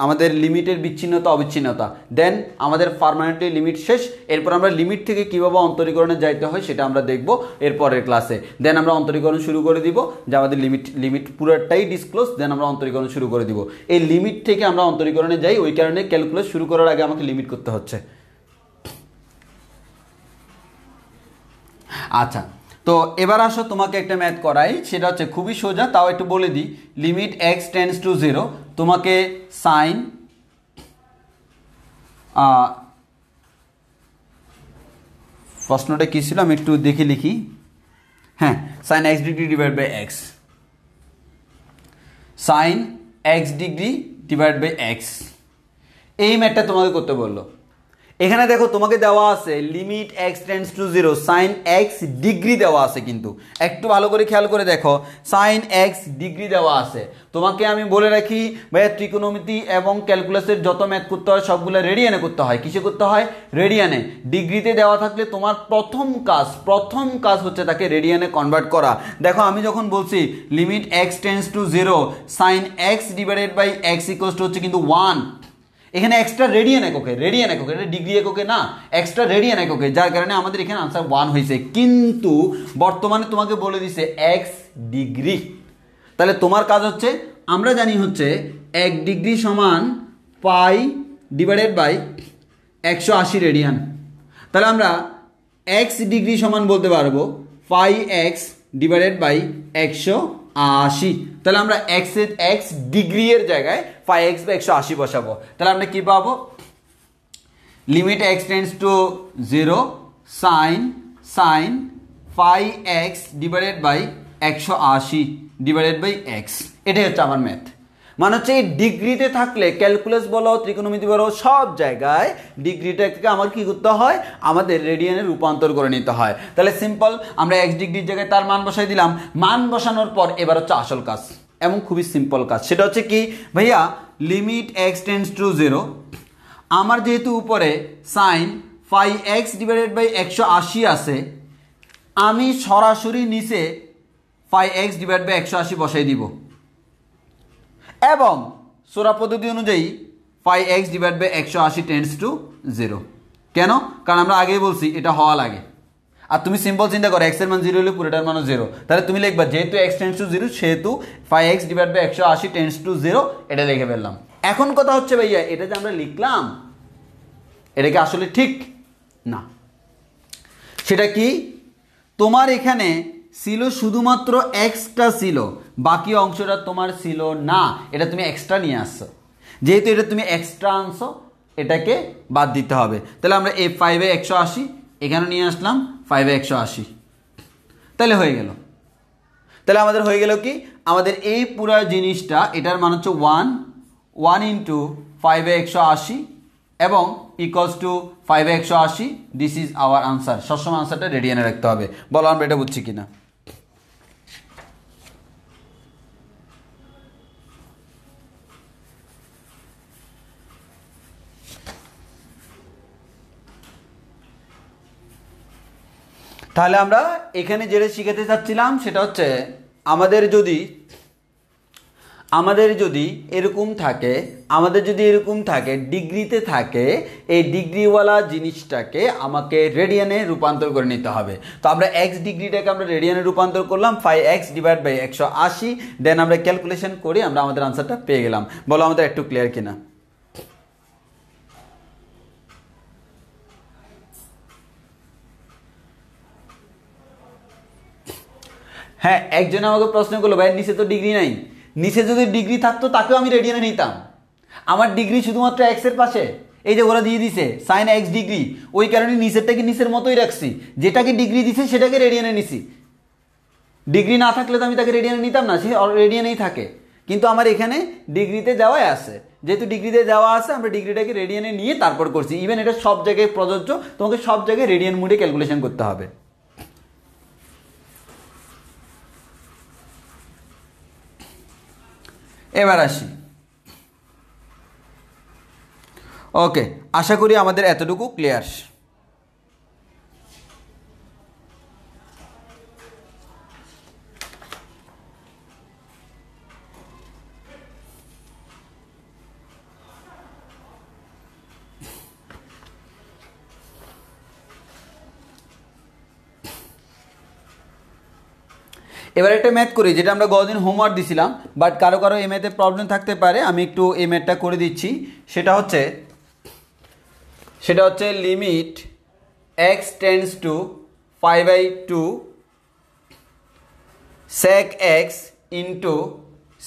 আমাদের লিমিটের বিচ্ছিন্নতা অবিচ্ছিন্নতা। দেন আমাদের পার্মানেন্টলি লিমিট শেষ। এরপর আমরা লিমিট থেকে কীভাবে অন্তরীকরণে যাইতে হয় সেটা আমরা দেখব এরপরের ক্লাসে। দেন আমরা অন্তরীকরণ শুরু করে দিব, যে আমাদের লিমিট পুরোটাই ডিসক্লোজ, দেন আমরা অন্তরীকরণ শুরু করে দিব। এই লিমিট থেকে আমরা অন্তরীকরণে যাই, ওই কারণে ক্যালকুলাস শুরু করার আগে আমাকে লিমিট করতে হচ্ছে। আচ্ছা, তো এবার আসো তোমাকে একটা ম্যাথ করাই, সেটা হচ্ছে খুবই সোজা, তাও একটু বলে দিই। Limit x tends to zero, তোমাকে সাইন প্রশ্নটা কী ছিল আমি একটু দেখে লিখি। হ্যাঁ, sine x degree divide by x, sine x degree divide by x, এই ম্যাথটা তোমাকে করতে বললো। এখানে দেখো তোমাকে দেওয়া আছে limit x tends to 0 sine x degree দেওয়া আছে, কিন্তু একটু ভালো করে খেয়াল করে দেখো সাইন এক্স ডিগ্রি দেওয়া আছে। তোমাকে আমি বলে রাখি ভাইয়া ত্রিকোণমিতি এবং ক্যালকুলাসের যত ম্যাথ করতে হয় সবগুলো রেডিয়ানে করতে হয়। কিসে করতে হয়? রেডিয়ানে। ডিগ্রিতে দেওয়া থাকলে তোমার প্রথম কাজ হচ্ছে তাকে রেডিয়ানে কনভার্ট করা। দেখো আমি যখন বলছি limit x tends to 0 sine x divided by x equals to হচ্ছে কিন্তু 1, এখানে এক্সট্রা রেডিয়ান এককে, এটা ডিগ্রি এককে না, এক্সট্রা রেডিয়ান এককে, যার কারণে আমাদের এখানে আনসার 1 হয়েছে। কিন্তু বর্তমানে তোমাকে বলে দিছে এক্স ডিগ্রি, তাহলে তোমার কাজ হচ্ছে, আমরা জানি হচ্ছে 1 ডিগ্রি সমান পাই ডিভাইডেড বাই 180 রেডিয়ান, তাহলে আমরা এক্স ডিগ্রি সমান বলতে পারবো পাই এক্স ডিভাইডেড বাই 180। তাহলে আমরা এক্স ডিগ্রি এর জায়গায় পাই এক্স বাই 180 বসাবো। তাহলে আমরা কি পাবো? Limit x tends to 0 sine pi x divided by 180 divided by x. এটাই হচ্ছে আমার ম্যাথ। মানে হচ্ছে এই ডিগ্রিতে থাকলে ক্যালকুলাস বলো ত্রিকোণমিতি বলো সব জায়গায় ডিগ্রিটাকে আমার কি করতে হয়? আমাদের রেডিয়ানে রূপান্তর করে নিতে হয়। তাহলে সিম্পল, আমরা এক্স ডিগ্রির জায়গায় তার মান বসাই দিলাম। মান বসানোর পর এবার হচ্ছে আসল কাজ, এবং খুবই সিম্পল কাজ। সেটা হচ্ছে কি ভাইয়া, লিমিট এক্স টেন্ডস টু 0, আমার যেহেতু উপরে sine pi x divided by 180 আছে, আমি সরাসরি নিচে পাই এক্স ডিভাইড বাই 180 বসাই দিব, এবং সোরা পদ্ধতি অনুযায়ী pi x divide by 180 tends to 0। কেন? কারণ আমরা আগেই বলছি এটা হওয়া লাগে। আর তুমি সিম্পল চিন্তা করো, এক্স এর মান 0 হলে পুরোটার মানও 0, তাহলে তুমি লিখবা যেহেতু এক্স টেন্ডস টু 0 সেহেতু pi x divide by 180 tends to 0, এটা লিখে ফেললাম। এখন কথা হচ্ছে ভাইয়া, এটা যে আমরা লিখলাম এটা কি আসলে ঠিক না? সেটা কি, তোমার এখানে ছিল শুধুমাত্র এক্সট্রা ছিল, বাকি অংশটা তোমার ছিল না, এটা তুমি এক্সট্রা নিয়ে আসছো। যেহেতু এটা তুমি এক্সট্রা আনছো, এটাকে বাদ দিতে হবে। তাহলে আমরা এই 5/180 এখানে নিয়ে আসলাম 5/180, তাহলে হয়ে গেল। তাহলে আমাদের হয়ে গেল কি, আমাদের এই পুরো জিনিসটা এটার মান হচ্ছে 1 ইন্টু 5/180 এবং equals to 5/180। This is our answer. সবসময় আনসারটা রেডিয়ানে রাখতে হবে। বলো আমরা এটা বুঝছি কিনা? তাহলে আমরা এখানে যেটা শিখাতে চাচ্ছিলাম সেটা হচ্ছে আমাদের যদি এরকম থাকে ডিগ্রিতে থাকে, এই ডিগ্রিওয়ালা জিনিসটাকে আমাকে রেডিয়ানে রূপান্তর করে নিতে হবে। তো আমরা এক্স ডিগ্রিটাকে আমরা রেডিয়ানে রূপান্তর করলাম 5x ডিভাইড বাই 180, দেন আমরা ক্যালকুলেশন করে আমরা আমাদের আনসারটা পেয়ে গেলাম। বলো আমাদের একটু ক্লিয়ার কিনা? হ্যাঁ, একজন আমাকে প্রশ্ন করলো ভাই নিচে তো ডিগ্রি নাই। নিচে যদি ডিগ্রি থাকতো তাকেও আমি রেডিয়ানে নিতাম। আমার ডিগ্রি শুধুমাত্র এক্স এর পাশে, এই যে ওরা দিয়ে দিছে সাইন এক্স ডিগ্রি, ওই কারণে নিচেরটাকে নিচের মতোই রাখছি, যেটাকে ডিগ্রি দিছে সেটাকে রেডিয়ানে নিছি। ডিগ্রি না থাকলে তো আমি তাকে রেডিয়ানে নিতাম না, সে রেডিয়ানেই থাকে। কিন্তু আমার এখানে ডিগ্রিতে দেওয়াই আছে, যেহেতু ডিগ্রিতে দেওয়া আছে আমরা ডিগ্রিটাকে রেডিয়ানে নিয়ে তারপর করছি। ইভেন এটা সব জায়গায় প্রযোজ্য, তোমাকে সব জায়গায় রেডিয়ান মুডে ক্যালকুলেশন করতে হবে। এবার আসি, ওকে, আশা করি আমাদের এতটুকু ক্লিয়ার। এবার একটা ম্যাথ করি, যেটা আমরা গতদিন হোমওয়ার্ক দিছিলাম, বাট কারো কারো এই ম্যাথে প্রবলেম থাকতে পারে, আমি একটু এই ম্যাথটা করে দিচ্ছি। সেটা হচ্ছে limit x tends to 5/2 sec x into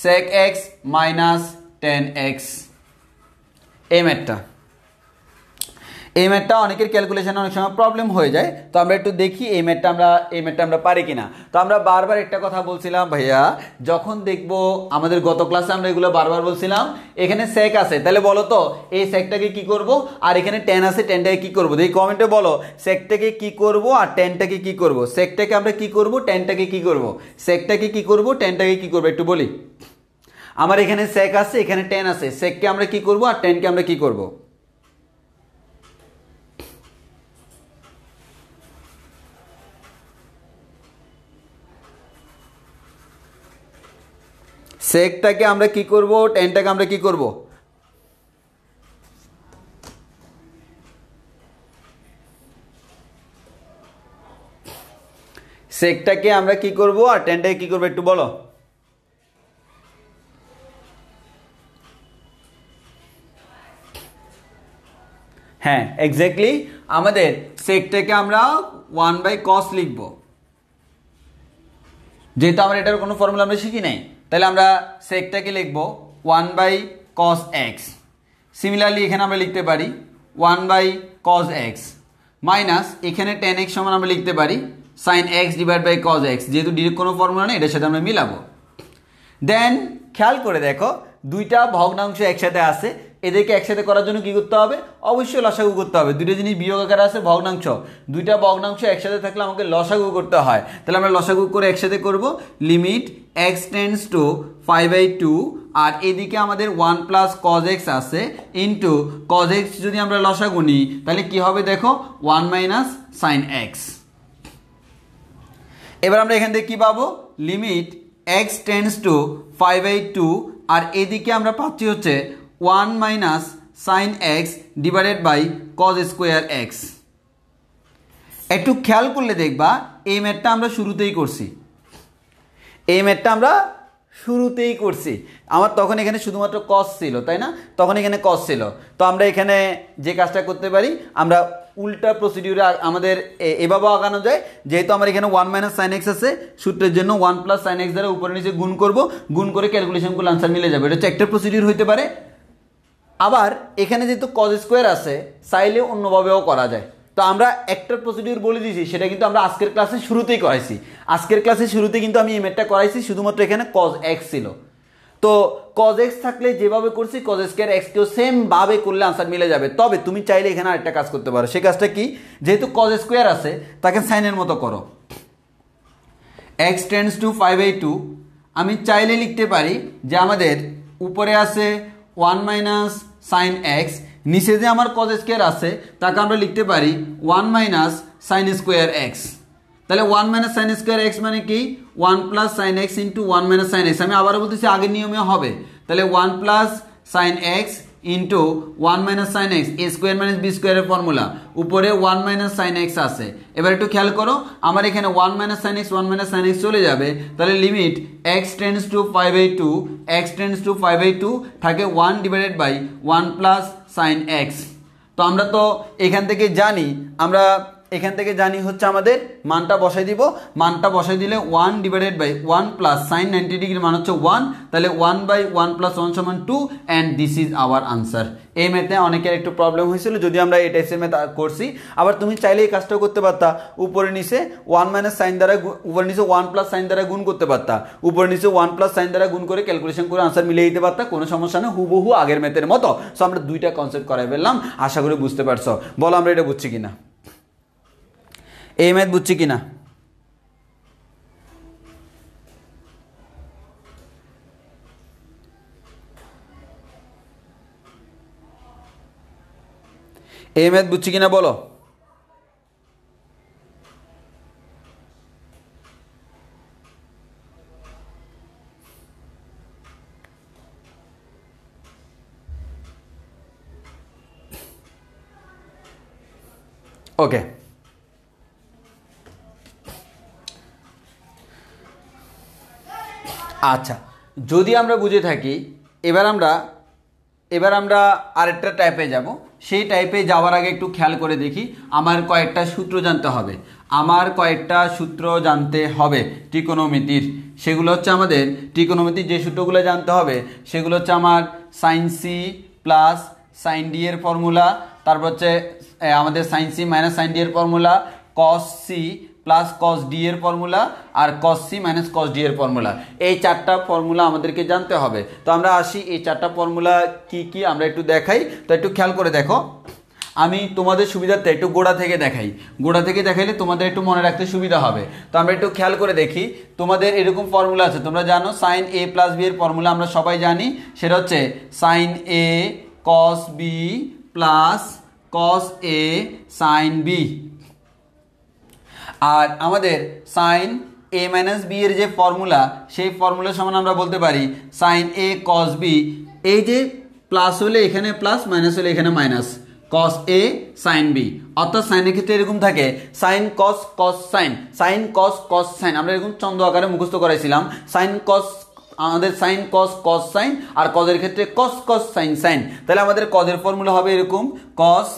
sec x minus 10x, এই ম্যাথটা। এই ম্যাথটা অনেকের ক্যালকুলেশনে অনেক সময় প্রবলেম হয়ে যায়, তো আমরা একটু দেখি এই ম্যাথটা আমরা পারি কিনা। তো আমরা বারবার একটা কথা বলছিলাম ভাইয়া, যখন দেখবো আমাদের গত ক্লাসে আমরা এগুলো বারবার বলছিলাম, এখানে সেক আছে, তাহলে বলো তো এই সেকটাকে কি করব, আর এখানে টেন আছে, টেনটাকে কি করবো, এই কমেন্টে বলো সেকটাকে কি করব আর টেনটাকে কি করব। সেকটাকে আমরা কি করব, টেনটাকে কি করব, সেকটাকে কি করব, টেনটাকে কি করব, একটু বলি। আমার এখানে সেক আছে, এখানে টেন আছে, সেককে আমরা কি করব আর টেনকে আমরা কি করব। সেকটাকে আমরা কি করব, টেনটাকে আমরা কি করব। সেকটাকে আমরা কি করব আর টেনটাকে কি করব, একটু বলো। হ্যাঁ এক্স্যাক্টলি, আমাদের সেকটাকে আমরা 1/cos লিখব, যেহেতু আমরা এটার কোনো ফর্মুলা আমরা শিখি নাই, তাহলে আমরা সেকটাকে লিখব 1/cos x। সিমিলারলি এখানে আমরা লিখতে পারি 1/cos x মাইনাস এখানে tan x সমান আমরা লিখতে পারি sin x divide by cos x, যেহেতু ডিরেক্ট কোনো ফর্মুলা নেই, এটার সাথে আমরা মিলাবো। দেন খেয়াল করে দেখো দুইটা ভগ্নাংশ একসাথে আছে, এদেরকে একসাথে করার জন্য কি করতে হবে, অবশ্যই লসাগু করতে হবে। দুইটা জিনিস বিয়োগ আকারে আছে ভগ্নাংশ, দুইটা ভগ্নাংশ একসাথে থাকলে আমাকে লসাগু করতে হয়, তাহলে আমরা লসাগু করে একসাথে করব। লিমিট x টেন্ডস টু 5/2 আর এদিকে আমাদের 1 প্লাস cos x আছে ইন্টু cos x, যদি আমরা লসাগু নিই তাহলে কি হবে দেখো 1 মাইনাস sin x। এবার আমরা এখান থেকে কি পাবো, লিমিট x টেন্ডস টু 5/2 আর এদিকে আমরা পাচ্ছি হচ্ছে 1 minus sine x divided by cos square x. একটু খেয়াল করলে দেখবা এই ম্যাথটা আমরা শুরুতেই করছি, আমার তখন এখানে শুধুমাত্র কস ছিল, তাই না, তখন এখানে কস ছিল। তো আমরা এখানে যে কাজটা করতে পারি, আমরা উল্টা প্রসিডিউরে আমাদের এভাবেও আগানো যায়, যেহেতু আমার এখানে 1 মাইনাস সাইন এক্স আছে, সূত্রের জন্য 1 প্লাস সাইন এক্স দ্বারা উপরে নিচে গুণ করব, গুণ করে ক্যালকুলেশন করলে আনসার মিলে যাবে। এটা হচ্ছে একটা প্রসিডিউর হইতে পারে। আবার এখানে যেহেতু কজ স্কোয়ার আছে, চাইলে অন্যভাবেও করা যায়। তো আমরা একটা প্রসিডিউর বলে দিয়েছি, সেটা কিন্তু আমরা আজকের ক্লাসে শুরুতেই করাইছি। আজকের ক্লাসে শুরুতে কিন্তু আমি এই ম্যাথটা করাইছি, শুধুমাত্র এখানে কজ এক্স ছিল। তো কজ এক্স থাকলে যেভাবে করছি কজ স্কোয়ার এক্সকেও সেম ভাবে করলে আনসার মিলে যাবে। তবে তুমি চাইলে এখানে আরেকটা কাজ করতে পারো, সেই কাজটা কি, যেহেতু কজ স্কোয়ার আছে তাকে সাইনের মতো করো। এক্স টেন্ডস টু 5/2 আমি চাইলে লিখতে পারি যে আমাদের উপরে আছে 1 মাইনাস সাইন এক্স, নিচে যে আমার কজ স্কোয়ার আছে তাকে আমরা লিখতে পারি 1 মাইনাস সাইন স্কোয়ার এক্স। তাহলে 1 মাইনাস সাইন স্কোয়ার এক্স মানে কি 1 plus sine x into 1 minus sine x. আমি আবারও বলতেছি আগের নিয়মে হবে, তাহলে 1 plus sine x into 1 minus sine x, a square minus b স্কোয়ারের ফর্মুলা, উপরে 1 মাইনাস সাইন এক্স আছে। এবার একটু খেয়াল করো, আমার এখানে 1 minus sine x 1 minus sine x চলে যাবে, তাহলে limit x tends to 5/2, x tends to 5/2 থাকে 1 divided by 1 plus sine x. তো আমরা তো এখান থেকে জানি হচ্ছে আমাদের মানটা বসাই দিব, মানটা বসাই দিলে 1 ডিভাইডেড বাই 1 প্লাস সাইন 90 ডিগ্রির মান হচ্ছে 1, তাহলে 1/1 প্লাস 1 সমান 2 and this is our answer. এই ম্যাথে অনেকের একটু প্রবলেম হয়েছিল, যদি আমরা এই টাইপের ম্যাথ করছি। আবার তুমি চাইলে এই কাজটাও করতে পারতা, উপরে নিচে 1 মাইনাস সাইন দ্বারা, উপরে নিচে 1 প্লাস সাইন দ্বারা গুণ করতে পারতা, উপরে নিচে 1 প্লাস সাইন দ্বারা গুণ করে ক্যালকুলেশন করে আনসার মিলিয়ে দিতে পারতা, কোনো সমস্যা না, হুবহু আগের ম্যাথের মতো। সো আমরা দুইটা কনসেপ্ট করাই ফেললাম, আশা করি বুঝতে পারছো। বলো আমরা এটা বুঝছি কিনা, এই ম্যাথ বুঝছি কিনা। এই ম্যাথ বুঝছি কিনা বলো। ওকে, আচ্ছা, যদি আমরা বুঝে থাকি, এবার আমরা আরেকটা টাইপে যাব। সেই টাইপে যাওয়ার আগে একটু খেয়াল করে দেখি, আমার কয়েকটা সূত্র জানতে হবে ত্রিকোণমিতির। সেগুলো হচ্ছে আমাদের ত্রিকোণমিতির যে সূত্রগুলো জানতে হবে সেগুলো হচ্ছে আমার sine C plus sine D এর ফর্মুলা, তারপর হচ্ছে আমাদের sine C minus sine D এর formula, cos C plus cos D এর ফর্মুলা, আর cos C minus cos D এর ফর্মুলা। এই চারটা ফর্মুলা আমাদেরকে জানতে হবে। তো আমরা আসি এই চারটা ফর্মুলা কি কি আমরা একটু দেখাই। তো একটু খেয়াল করে দেখো, আমি তোমাদের সুবিধার্থে একটু গোড়া থেকে দেখাই, গোড়া থেকে দেখাইলে তোমাদের একটু মনে রাখতে সুবিধা হবে। তো আমরা একটু খেয়াল করে দেখি, তোমাদের এরকম ফর্মুলা আছে, তোমরা জানো সাইন এ প্লাস বি এর ফর্মুলা আমরা সবাই জানি, সেটা হচ্ছে সাইন এ কস বি প্লাস কস এ সাইন বি। আর আমাদের সাইন এ মাইনাস বি এর যে ফর্মুলা, সেই ফর্মুলার সমান আমরা বলতে পারি সাইন এ কস বি, এই যে প্লাস হলে এখানে প্লাস, মাইনাস হলে এখানে মাইনাস, কস এ সাইন বি। অর্থাৎ সাইনের ক্ষেত্রে এরকম থাকে sign cos cos sine, sine cos cos sign, আমরা এরকম চন্দ্র আকারে মুখস্থ করাইছিলাম, সাইন কস, আমাদের সাইন কস কস সাইন, আর কজের ক্ষেত্রে কস কস সাইন সাইন। তাহলে আমাদের কজের ফর্মুলা হবে এরকম, কস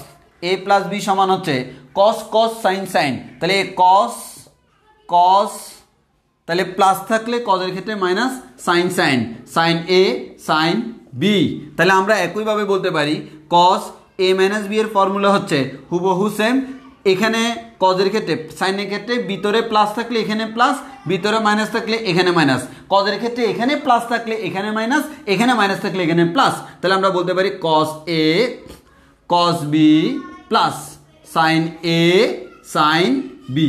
এ প্লাস বি সমান হচ্ছে কস কস সাইন সাইন, তাহলে কস কস, তাহলে প্লাস থাকলে কজের ক্ষেত্রে মাইনাস সাইন সাইন, সাইন এ সাইন বি। তাহলে আমরা একইভাবে বলতে পারি কস এ মাইনাস বি এর ফর্মুলা হচ্ছে হুবহু সেম, এখানে কজের ক্ষেত্রে সাইনের ক্ষেত্রে ভিতরে প্লাস থাকলে এখানে প্লাস, ভিতরে মাইনাস থাকলে এখানে মাইনাস, কজের ক্ষেত্রে এখানে প্লাস থাকলে এখানে মাইনাস, এখানে মাইনাস থাকলে এখানে প্লাস। তাহলে আমরা বলতে পারি কস এ কস বি প্লাস সাইন এ সাইন বি।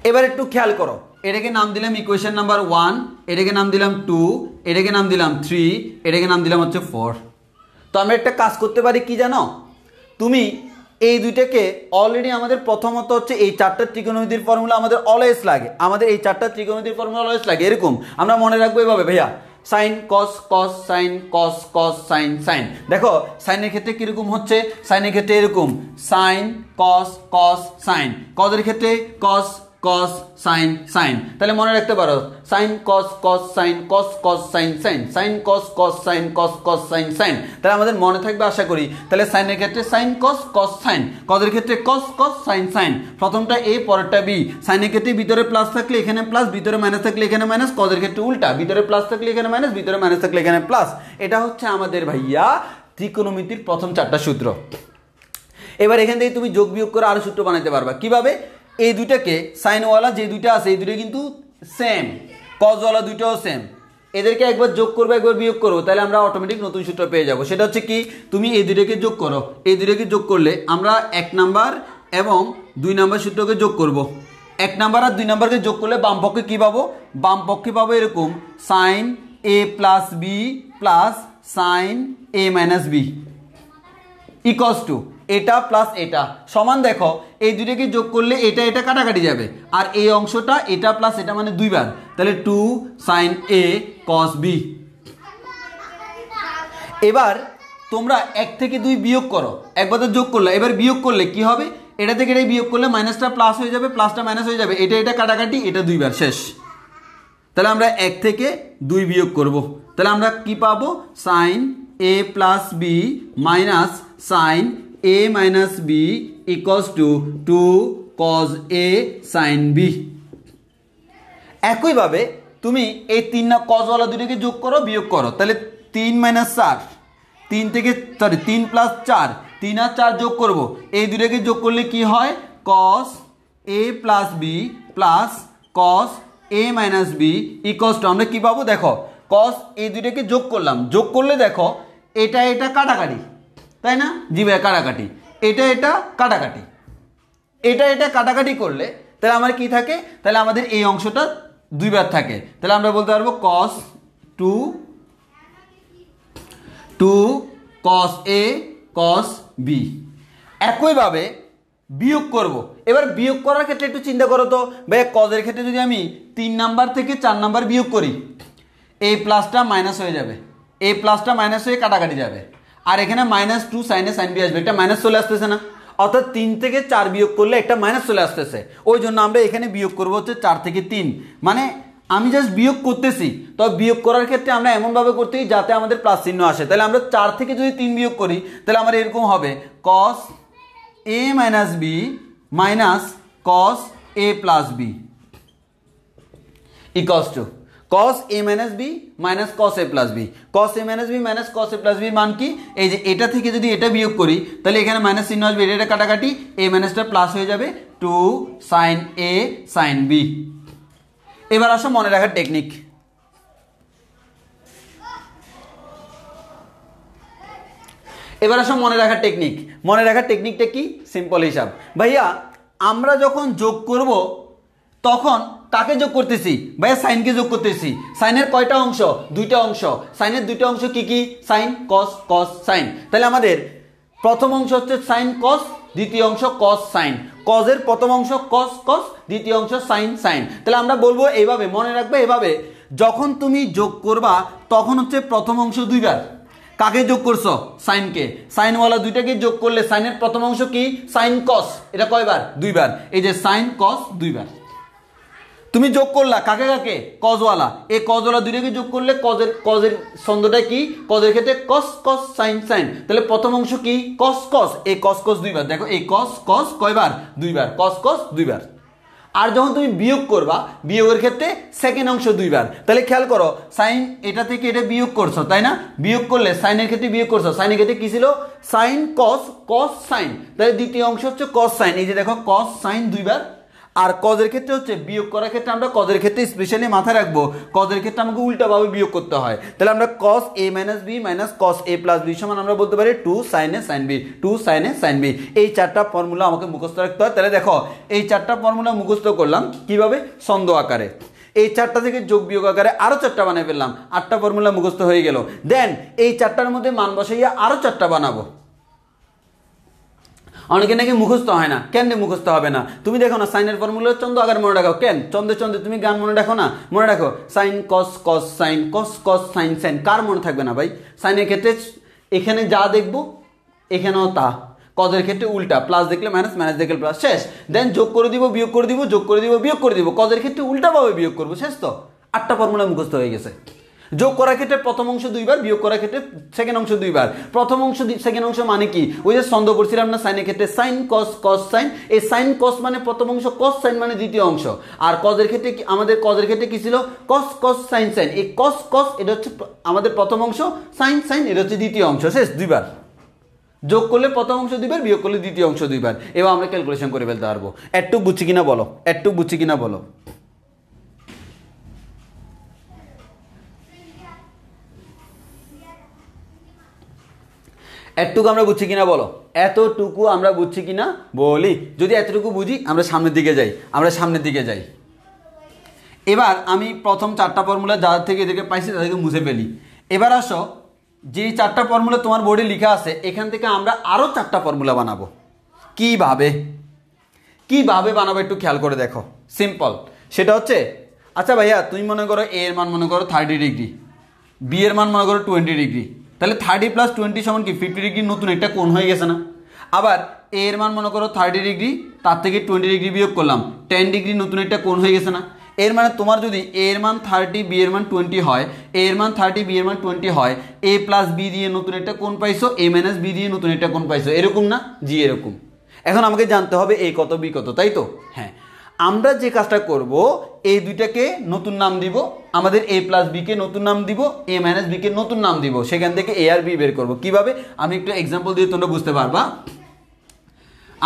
এবার একটু খেয়াল করো, এটাকে নাম দিলাম ইকুয়েশন নাম্বার 1, এটাকে নাম দিলাম 2, এটাকে নাম দিলাম 3, এটাকে নাম দিলাম হচ্ছে 4। তো আমরা একটা কাজ করতে পারি কি জানো, তুমি এই দুইটাকে অলরেডি আমাদের প্রথমত হচ্ছে এই চারটা ত্রিকোণমিতির ফর্মুলা আমাদের অলওয়েজ লাগে, আমাদের এই চারটা ত্রিকোণমিতির ফর্মুলা অলওয়েজ লাগে, এরকম আমরা মনে রাখবো এভাবে, ভাইয়া sine cos cos sine cos cos sine sine. দেখো সাইনের ক্ষেত্রে কিরকম হচ্ছে, সাইনের ক্ষেত্রে এরকম সাইন কস কস সাইন, কজের ক্ষেত্রে কস কস সাইন সাইন। তাহলে মনে রাখতে পারো sine cos cos sine cos cos sine sine, sine cos cos sine cos cos sine sine. তাহলে আমাদের মনে থাকবে আশা করি। তাহলে সাইনের ক্ষেত্রে সাইন কস কস সাইন, কজের ক্ষেত্রে কস কস সাইন সাইন, প্রথমটা এ পরেরটা বি। সাইনের ক্ষেত্রে ভিতরে প্লাস থাকলে এখানে প্লাস, ভিতরে মাইনাস থাকলে এখানে মাইনাস, কজের ক্ষেত্রে উল্টা, ভিতরে প্লাস থাকলে এখানে মাইনাস, ভিতরে মাইনাস থাকলে এখানে প্লাস। এটা হচ্ছে আমাদের ভাইয়া ত্রিকোণমিতির প্রথম চারটা সূত্র। এবার এখান থেকে তুমি যোগ বিয়োগ করে আরো সূত্র বানাতে পারবা। কিভাবে? এই দুইটাকে সাইনওয়ালা যে দুইটা আছে এই দুটো কিন্তু সেম, কজওয়ালা দুইটাও সেম, এদেরকে একবার যোগ করবো একবার বিয়োগ করবো, তাহলে আমরা অটোমেটিক নতুন সূত্র পেয়ে যাবো। সেটা হচ্ছে কি, তুমি এই দুইটাকে যোগ করো, এই দুইটাকে যোগ করলে আমরা 1 নাম্বার এবং 2 নাম্বার সূত্রকে যোগ করব। 1 নাম্বার আর 2 নাম্বারকে যোগ করলে বাম পক্ষে কী পাবো, বাম পক্ষে পাবো এরকম sine a plus b plus sine A minus b equals to এটা প্লাস এটা সমান। দেখো এই দুটোকে যোগ করলে এটা এটা কাটাকাটি যাবে, আর এই অংশটা এটা প্লাস এটা মানে 2 বার, তাহলে 2 সাইন এ কস বি। এবার তোমরা 1 থেকে 2 বিয়োগ করো, একবার তো যোগ করলে, এবার বিয়োগ করলে কি হবে, এটা থেকে এটা বিয়োগ করলে মাইনাসটা প্লাস হয়ে যাবে, প্লাসটা মাইনাস হয়ে যাবে, এটা এটা কাটাকাটি, এটা 2 বার শেষ। তাহলে আমরা 1 থেকে 2 বিয়োগ করব, তাহলে আমরা কি পাবো, sine a plus b minus sine a minus b equals to 2 cos a sin b। একইভাবে তুমি এই 3 না কজওয়ালা দুটোকে যোগ করো বিয়োগ করো, তাহলে 3 মাইনাস 4, 3 থেকে সরি 3 প্লাস 4, 3 আর 4 যোগ করব, এই দুটোকে যোগ করলে কি হয়, cos a plus b plus cos a minus b equals to আমরা কি পাবো, দেখো cos এই দুটোকে যোগ করলাম, যোগ করলে দেখো এটা এটা কাটাকাটি, তাই না, জি ভাই কাটাকাটি, এটা এটা কাটাকাটি, এটা এটা কাটাকাটি করলে তাহলে আমার কি থাকে, তাহলে আমাদের এই অংশটা 2 বার থাকে, তাহলে আমরা বলতে পারবো cos 2 cos a cos b। একইভাবে বিয়োগ করব, এবার বিয়োগ করার ক্ষেত্রে একটু চিন্তা করো তো ভাই, কজের ক্ষেত্রে যদি আমি 3 নাম্বার থেকে 4 নাম্বার বিয়োগ করি, এই প্লাসটা মাইনাস হয়ে যাবে, এই প্লাসটা মাইনাস হয়ে কাটাকাটি যাবে, আর এখানে -2 সাইনে সাইন বি আসবে, একটা মাইনাস চলে আসতেছে না, অর্থাৎ 3 থেকে 4 বিয়োগ করলে একটা মাইনাস চলে আসতেছে, ওই জন্য আমরা এখানে বিয়োগ করবো হচ্ছে 4 থেকে 3, মানে আমি জাস্ট বিয়োগ করতেছি। তবে বিয়োগ করার ক্ষেত্রে আমরা এমনভাবে করতেই যাতে আমাদের প্লাস চিহ্ন আসে, তাহলে আমরা 4 থেকে যদি 3 বিয়োগ করি তাহলে আমার এরকম হবে cos a minus b minus cos a plus b equals to cos a minus b minus cos a plus b, cos a minus b minus cos a plus বির মান কি? এই যে এটা থেকে যদি এটা বিয়োগ করি তাহলে এখানে মাইনাস চিহ্ন আসবে, এটা কাটাকাটি, a মাইনাসটা প্লাস হয়ে যাবে 2 sin a sin b। এবার আসো মনে রাখার টেকনিক। মনে রাখার টেকনিকটা কি? সিম্পল হিসাব। ভাইয়া আমরা যখন যোগ করব তখন কাকে যোগ করতেছি? ভাইয়া সাইনকে যোগ করতেছি। সাইনের কয়টা অংশ? দুইটা অংশ। সাইনের দুইটা অংশ কি কি? Sign cos, cos sign. তাহলে আমাদের প্রথম অংশ হচ্ছে সাইন কস, দ্বিতীয় অংশ কস সাইন। কজের প্রথম অংশ কস কস, দ্বিতীয় অংশ সাইন সাইন। তাহলে আমরা বলবো এইভাবে, মনে রাখবে এভাবে, যখন তুমি যোগ করবা তখন হচ্ছে প্রথম অংশ দুইবার। কাকে যোগ করছো? সাইনকে। সাইনওয়ালা দুইটাকে যোগ করলে সাইনের প্রথম অংশ কি? সাইন কস, এটা কয়বার? দুইবার। এই যে সাইন কস দুইবার তুমি যোগ করলা, কাকে কাকে? কজওয়ালা। এই কজওয়ালা দুইটাকে যোগ করলে কজের ছন্দটা কি? কজের ক্ষেত্রে কস কস সাইন সাইন। তাহলে প্রথম অংশ কি? কস কস, এই কস কস দুইবার। দেখো এই কস কস কয়বার? দুইবার, কস কস দুইবার। আর যখন তুমি বিয়োগ করবা, বিয়োগের ক্ষেত্রে সেকেন্ড অংশ দুইবার। তাহলে খেয়াল করো, সাইন এটা থেকে এটা বিয়োগ করছো, তাই না? বিয়োগ করলে সাইনের ক্ষেত্রে বিয়োগ করছো, সাইনের ক্ষেত্রে কি ছিল? Sign cos, cos sign. তাহলে দ্বিতীয় অংশ হচ্ছে কস সাইন। এই যে দেখো কস সাইন দুইবার। আর কজের ক্ষেত্রে হচ্ছে বিয়োগ করার ক্ষেত্রে আমরা কজের ক্ষেত্রে স্পেশালি মাথায় রাখবো, কজের ক্ষেত্রে আমাকে উল্টাভাবে বিয়োগ করতে হয়। তাহলে আমরা cos a minus b minus cos a plus b সমান আমরা বলতে পারি 2 sin a sin b, 2 sin a sin b। এই চারটা ফর্মুলা আমাকে মুখস্থ রাখতে হয়। তাহলে দেখো এই চারটা ফর্মুলা মুখস্থ করলাম কিভাবে? ছন্দ আকারে। এই চারটা থেকে যোগ বিয়োগ আকারে আরো চারটা বানিয়ে ফেললাম, 8টা ফর্মুলা মুখস্থ হয়ে গেল। দেন এই চারটার মধ্যে মান বসাইয়া আরো চারটা বানাবো। অনেকে নাকি মুখস্থ হয় না। কেন মুখস্থ হবে না? তুমি দেখো না, সাইনের ফর্মুলা চন্দ্র আকার মনে রাখো। কেন চন্দ্রে চন্দ্রে তুমি গান মনে রাখো না? মনে রাখো sign cos cos sine, cos cos sine sign. কার মনে থাকবে না ভাই? সাইনের ক্ষেত্রে এখানে যা দেখবো এখানেও তা, কজের ক্ষেত্রে উল্টা, প্লাস দেখলে মাইনাস, মাইনাস দেখলে প্লাস, শেষ। দেন যোগ করে দিব, বিয়োগ করে দিব, যোগ করে দিব, বিয়োগ করে দিব। কজের ক্ষেত্রে উল্টাভাবে বিয়োগ করবো, শেষ। তো 8টা ফর্মুলা মুখস্থ হয়ে গেছে। যোগ করার ক্ষেত্রে প্রথম অংশ দুইবার, বিয়োগ করার ক্ষেত্রে সেকেন্ড অংশ দুইবার। প্রথম অংশ সেকেন্ড অংশ মানে কি? ওই যে ছন্দ পড়ছিলাম না সাইনের ক্ষেত্রে, সাইন কস কস সাইন। এই সাইন কস মানে প্রথম অংশ, কস সাইন মানে দ্বিতীয় অংশ। আর কজের ক্ষেত্রে আমাদের কজের ক্ষেত্রে কি ছিল? কস কস সাইন সাইন। এই কস কস এটা হচ্ছে আমাদের প্রথম অংশ, সাইন সাইন এটা হচ্ছে দ্বিতীয় অংশ, শেষ। দুইবার যোগ করলে প্রথম অংশ দুইবার, বিয়োগ করলে দ্বিতীয় অংশ দুইবার। এবার আমরা ক্যালকুলেশন করে ফেলতে পারবো। একটু বুঝছি কিনা বলো, একটু বুঝছি কিনা বলো। এতটুকু আমরা বুঝছি কিনা বলো, এতটুকু আমরা বুঝছি কিনা বলি। যদি এতটুকু বুঝি আমরা সামনের দিকে যাই, এবার আমি প্রথম চারটা ফর্মুলা যাদের থেকে এদেরকে পাইছি তাদেরকে মুছে ফেলি। এবার আসো, যে চারটা ফর্মুলা তোমার বোর্ডে লেখা আছে এখান থেকে আমরা আরো চারটা ফর্মুলা বানাবো। কিভাবে বানাবো একটু খেয়াল করে দেখো। সিম্পল, সেটা হচ্ছে, আচ্ছা ভাইয়া তুমি মনে করো এ এর মান মনে করো 30 ডিগ্রি, বি এর মান মনে করো 20 ডিগ্রি। তাহলে 30 প্লাস 20 সমান কি? 50 ডিগ্রি নতুন একটা কোণ হয়ে গেছে না? আবার এ এর মান মনে করো 30 ডিগ্রি, তার থেকে 20 ডিগ্রি বিয়োগ করলাম, 10 ডিগ্রি নতুন একটা কোণ হয়ে গেছে না? এর মানে তোমার যদি এ এর মান 30, বি এর মান 20 হয়, এ এর মান 30, বি এর মান 20 হয়, এ প্লাস বি দিয়ে নতুন একটা কোণ পাইছো, এ মাইনাস বি দিয়ে নতুন একটা কোণ পাইছো, এরকম না? জি এরকম। এখন আমাকে জানতে হবে এ কত, বি কত, তাই তো? হ্যাঁ, আমরা যে কাজটা করব, এই দুইটাকে নতুন নাম দিব, আমাদের এ প্লাস বি কে নতুন নাম দিব, এ মাইনাস বি কে নতুন নাম দিব, সেখান থেকে এ আর বি বের করব। কিভাবে? আমি একটু এক্সাম্পল দিয়ে তোমরা বুঝতে পারবা।